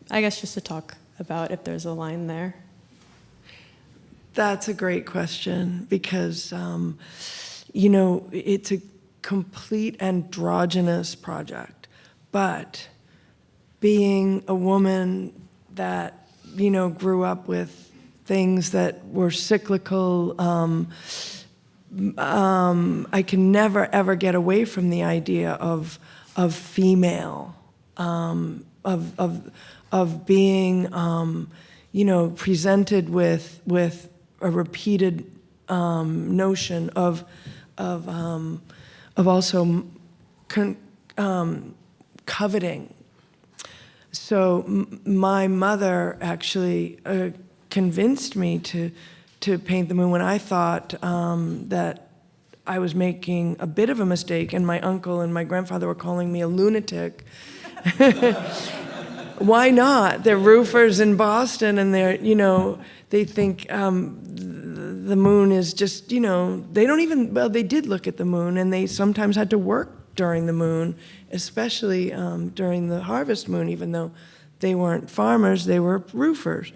I guess just to talk about if there's a line there. That's a great question, because, you know, it's a complete androgynous project, but being a woman that, you know, grew up with things that were cyclical, I can never, ever get away from the idea of female, of being, you know, presented with a repeated notion of also coveting. So my mother actually convinced me to paint the moon when I thought that I was making a bit of a mistake, and my uncle and my grandfather were calling me a lunatic. Why not? They're roofers in Boston, and they're, you know, they think the moon is just, you know, they don't even, well, they did look at the moon, and they sometimes had to work during the moon, especially during the harvest moon, even though they weren't farmers, they were roofers.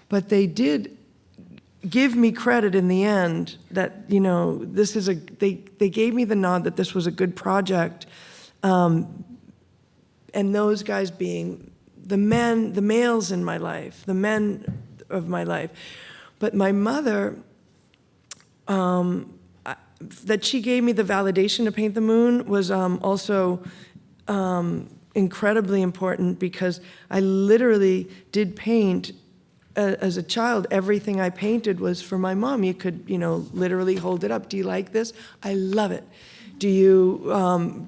But they did give me credit in the end that, you know, this is they gave me the nod that this was a good project. And those guys being the males in my life, the men of my life. But my mother, that she gave me the validation to paint the moon was also incredibly important, because I literally did paint as a child. Everything I painted was for my mom. You could, you know, literally hold it up. Do you like this? I love it. Do you,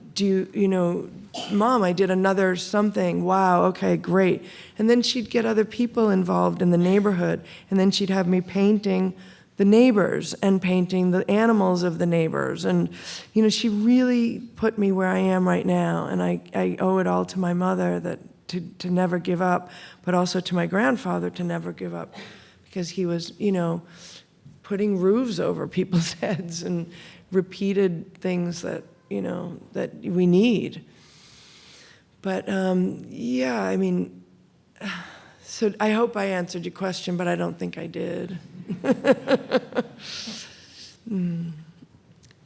you know, Mom, I did another something. Wow, okay, great. And then she'd get other people involved in the neighborhood, and then she'd have me painting the neighbors and painting the animals of the neighbors. And, you know, she really put me where I am right now, and I owe it all to my mother that to never give up, but also to my grandfather to never give up, because he was, you know, putting roofs over people's heads and repeated things that, you know, that we need. But yeah, I mean, so I hope I answered your question, but I don't think I did.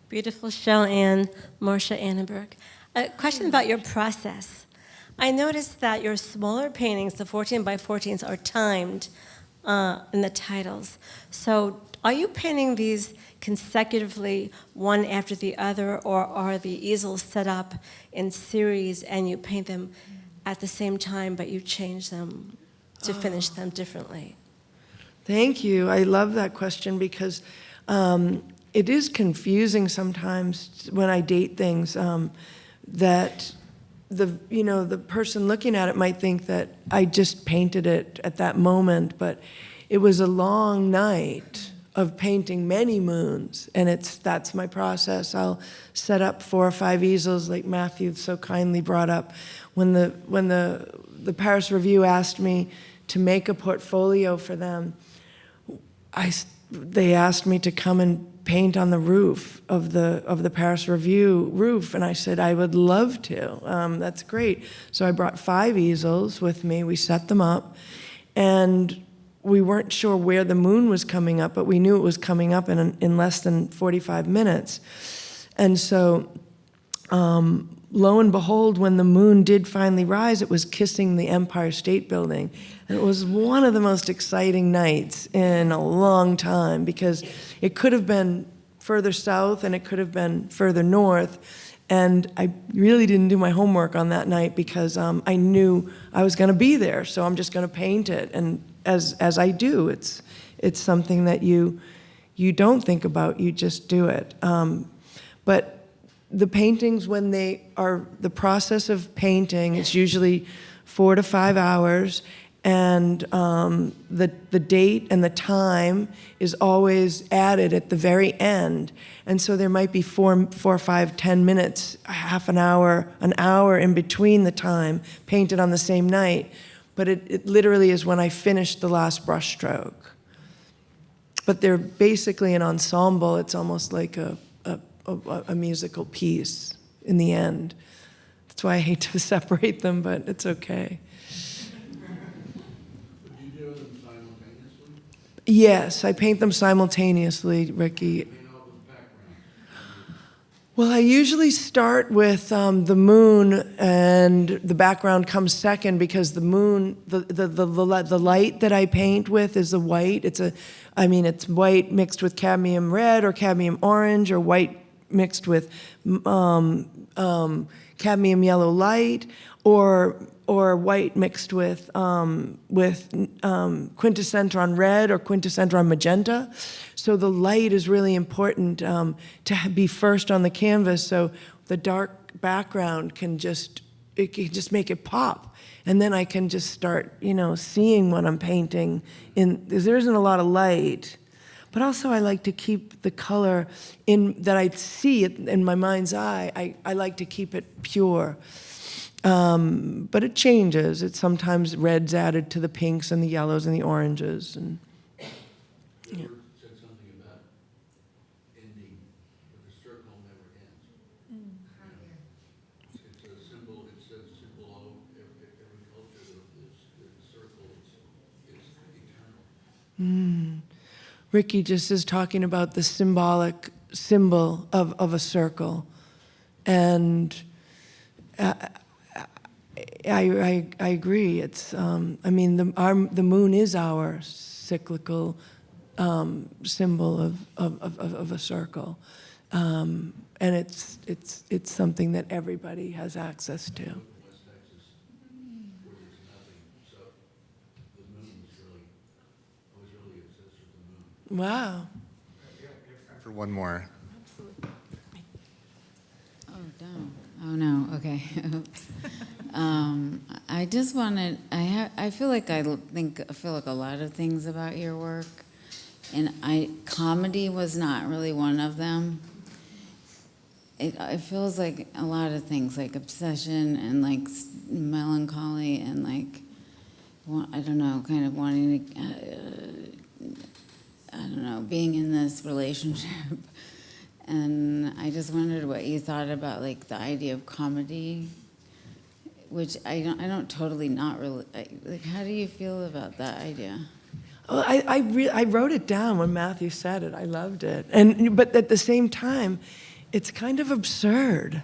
Beautiful show, Anne. Marcia Annenberg. A question about your process. I noticed that your smaller paintings, the 14 by 14s, are timed in the titles. So are you painting these consecutively, one after the other, or are the easels set up in series and you paint them at the same time, but you change them to finish them differently? Thank you. I love that question, because it is confusing sometimes when I date things, that the person looking at it might think that I just painted it at that moment, but it was a long night of painting many moons, and that's my process. I'll set up 4 or 5 easels, like Matthew so kindly brought up. When the Paris Review asked me to make a portfolio for them, they asked me to come and paint on the roof of the Paris Review roof, and I said I would love to. That's great. So I brought 5 easels with me. We set them up, and we weren't sure where the moon was coming up, but we knew it was coming up in less than 45 minutes. And so lo and behold, when the moon did finally rise, it was kissing the Empire State Building. And it was one of the most exciting nights in a long time, because it could have been further south and it could have been further north. And I really didn't do my homework on that night because I knew I was going to be there, so I'm just going to paint it. And as I do, it's something that you don't think about, you just do it. But the paintings, when they are the process of painting, it's usually 4 to 5 hours, and the date and the time is always added at the very end. And so there might be 4, 5, 10 minutes, half an hour in between the time, painted on the same night. But it literally is when I finished the last brushstroke. But they're basically an ensemble. It's almost like a musical piece in the end. That's why I hate to separate them, but it's okay. Would you do them simultaneously? Yes, I paint them simultaneously, Ricky. Paint all the background. Well, I usually start with the moon, and the background comes second, because the moon, the light that I paint with is the white. It's white mixed with cadmium red or cadmium orange, or white mixed with cadmium yellow light, or white mixed with quintessentron red or quintessentron magenta. So the light is really important to be first on the canvas, so the dark background can just make it pop. And then I can just start, seeing what I'm painting. There isn't a lot of light. But also I like to keep the color that I see it in my mind's eye. I like to keep it pure. But it changes. It's sometimes red's added to the pinks and the yellows and the oranges. And You said something about ending, but the circle never ends. It's a symbol. It's a symbol of every culture of this circle. It's eternal. Ricky just is talking about the symbol of a circle. And I agree. It's the moon is our cyclical symbol of a circle, and it's something that everybody has access to. West Texas, where there's nothing, so the moon I was really obsessed with the moon. Wow. For one more. Oh no. Okay. Oops. I just wanted. I feel like a lot of things about your work, and comedy was not really one of them. It feels like a lot of things, like obsession and like melancholy and like, I don't know, kind of wanting to, I don't know, being in this relationship. And I just wondered what you thought about like the idea of comedy, which I don't totally not really, like, how do you feel about that idea? Well, I wrote it down when Matthew said it. I loved it. But at the same time, it's kind of absurd.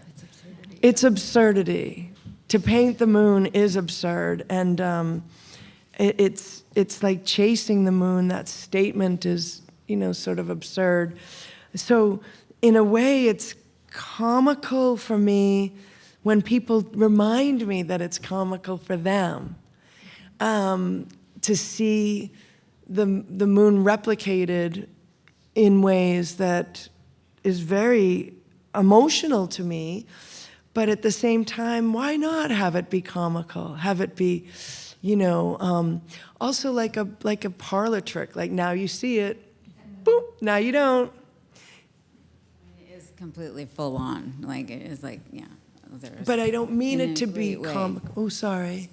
It's absurdity. To paint the moon is absurd, and it's like chasing the moon. That statement is, sort of absurd. So in a way, it's comical for me when people remind me that it's comical for them, to see the moon replicated in ways that is very emotional to me. But at the same time, why not have it be comical? Have it be, also like a parlor trick. Like, now you see it, boop, now you don't. It is completely full on. Like, it is like, yeah. But I don't mean in it a to be great way. comical. Oh, sorry.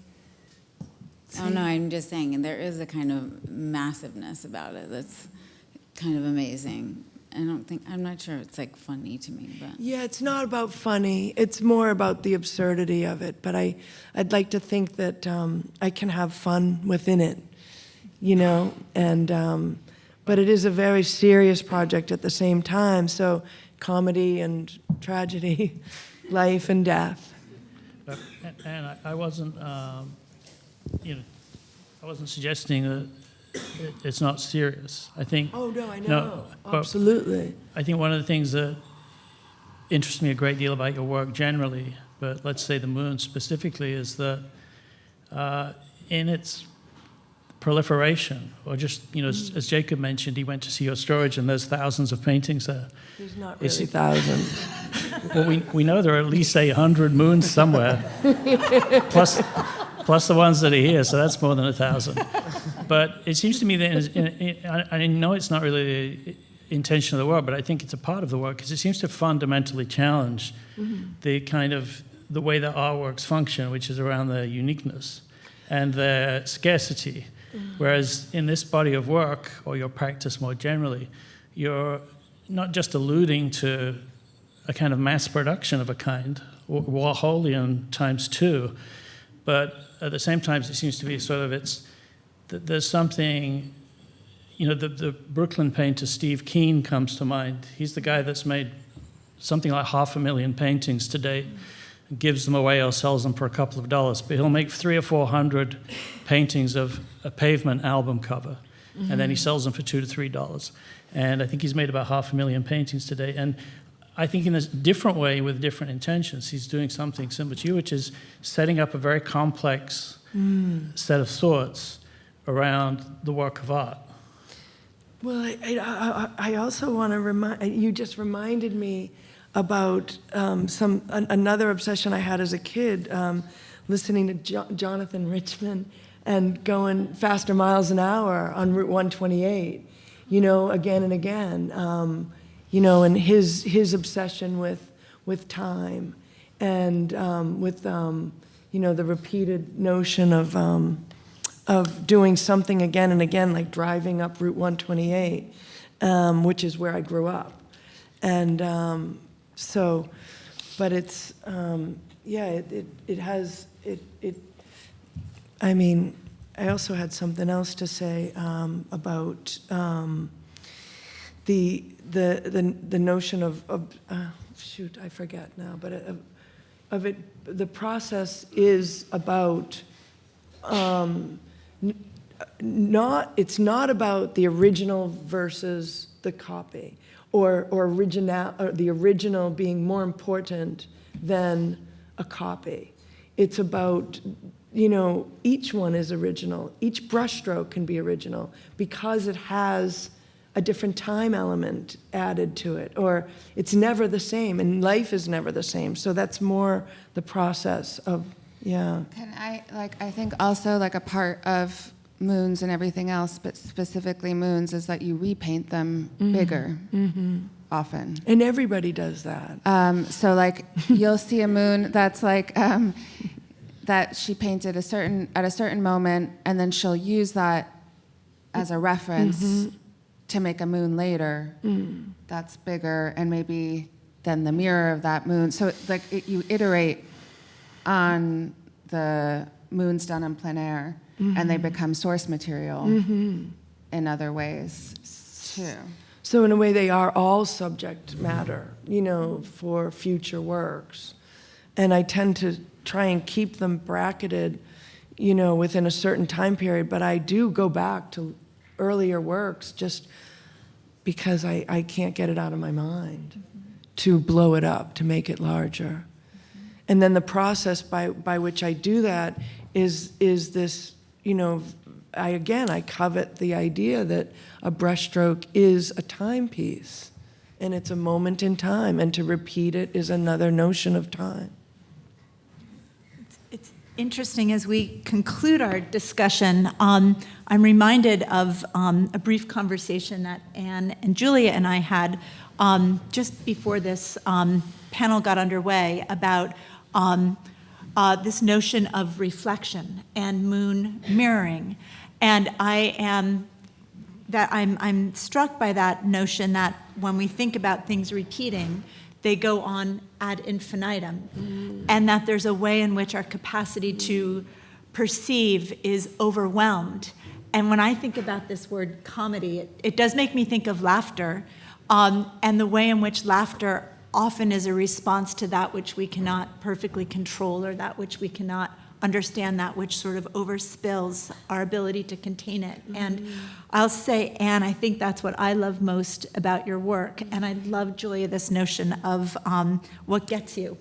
Oh no, I'm just saying, and there is a kind of massiveness about it that's kind of amazing. I'm not sure it's like funny to me, but. Yeah, it's not about funny. It's more about the absurdity of it. But I'd like to think that I can have fun within it, and but it is a very serious project at the same time. So comedy and tragedy life and death. And I wasn't, I wasn't suggesting that it's not serious. I think. Oh no, I know, No, but absolutely. I think one of the things that interests me a great deal about your work generally, but let's say the moon specifically, is that in its proliferation, or just, as Jacob mentioned, he went to see your storage and there's thousands of paintings there. There's not really thousands. Well, we know there are at least 800 moons somewhere, plus the ones that are here, so that's more than 1,000. But it seems to me that, I know it's not really the intention of the work, but I think it's a part of the work, because it seems to fundamentally challenge the way that artworks function, which is around their uniqueness and their scarcity. Whereas in this body of work, or your practice more generally, you're not just alluding to a kind of mass production of a kind, or Warholian times two, but at the same time, it seems to be there's something, the Brooklyn painter Steve Keen comes to mind. He's the guy that's made something like 500,000 paintings to date, gives them away or sells them for a couple of dollars, but he'll make 300 or 400 paintings of a Pavement album cover, and then he sells them for $2 to $3. And I think he's made about 500,000 paintings to date. And I think in a different way, with different intentions, he's doing something similar to you, which is setting up a very complex set of thoughts around the work of art. Well, I also want to remind you. Just reminded me about another obsession I had as a kid, listening to Jonathan Richman and going faster miles an hour on Route 128, again and again, and his obsession with time, and with the repeated notion of doing something again and again, like driving up Route 128, which is where I grew up, and but it's it has. I mean, I also had something else to say about the notion of shoot, I forget now, but of it. The process is about it's not about the original versus the copy, or the original being more important than a copy. It's about, each one is original. Each brushstroke can be original because it has a different time element added to it, or it's never the same, and life is never the same. So that's more the process of, yeah. Can I think also a part of moons and everything else, but specifically moons, is that you repaint them bigger often. And everybody does that. So you'll see a moon that's that she painted at a certain moment, and then she'll use that as a reference to make a moon later that's bigger, and maybe then the mirror of that moon. So you iterate on the moons done in plein air, and they become source material in other ways too. So in a way, they are all subject matter, for future works. And I tend to try and keep them bracketed, within a certain time period. But I do go back to earlier works just because I can't get it out of my mind to blow it up, to make it larger. And then the process by which I do that is this, I covet the idea that a brushstroke is a timepiece, and it's a moment in time, and to repeat it is another notion of time. It's interesting, as we conclude our discussion, I'm reminded of a brief conversation that Anne and Julia and I had just before this panel got underway about this notion of reflection and moon mirroring. And I'm struck by that notion that when we think about things repeating, they go on ad infinitum, and that there's a way in which our capacity to perceive is overwhelmed. And when I think about this word comedy, it does make me think of laughter, and the way in which laughter often is a response to that which we cannot perfectly control, or that which we cannot understand, that which sort of overspills our ability to contain it. And I'll say, Anne, I think that's what I love most about your work. And I love, Julia, this notion of what gets you.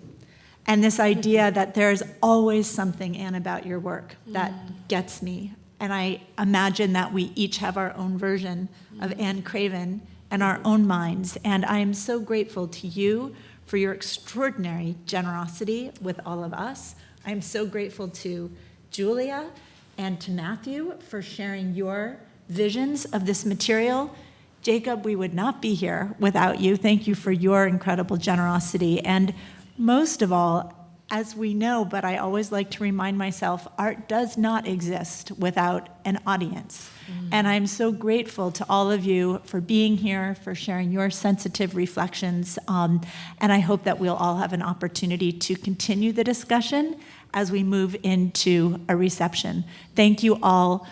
And this idea that there's always something, Anne, about your work that gets me. And I imagine that we each have our own version of Anne Craven and our own minds. And I am so grateful to you for your extraordinary generosity with all of us. I am so grateful to Julia and to Matthew for sharing your visions of this material. Jacob, we would not be here without you. Thank you for your incredible generosity. And most of all, as we know, but I always like to remind myself, art does not exist without an audience. And I'm so grateful to all of you for being here, for sharing your sensitive reflections. And I hope that we'll all have an opportunity to continue the discussion as we move into a reception. Thank you all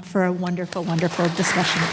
for a wonderful, wonderful discussion.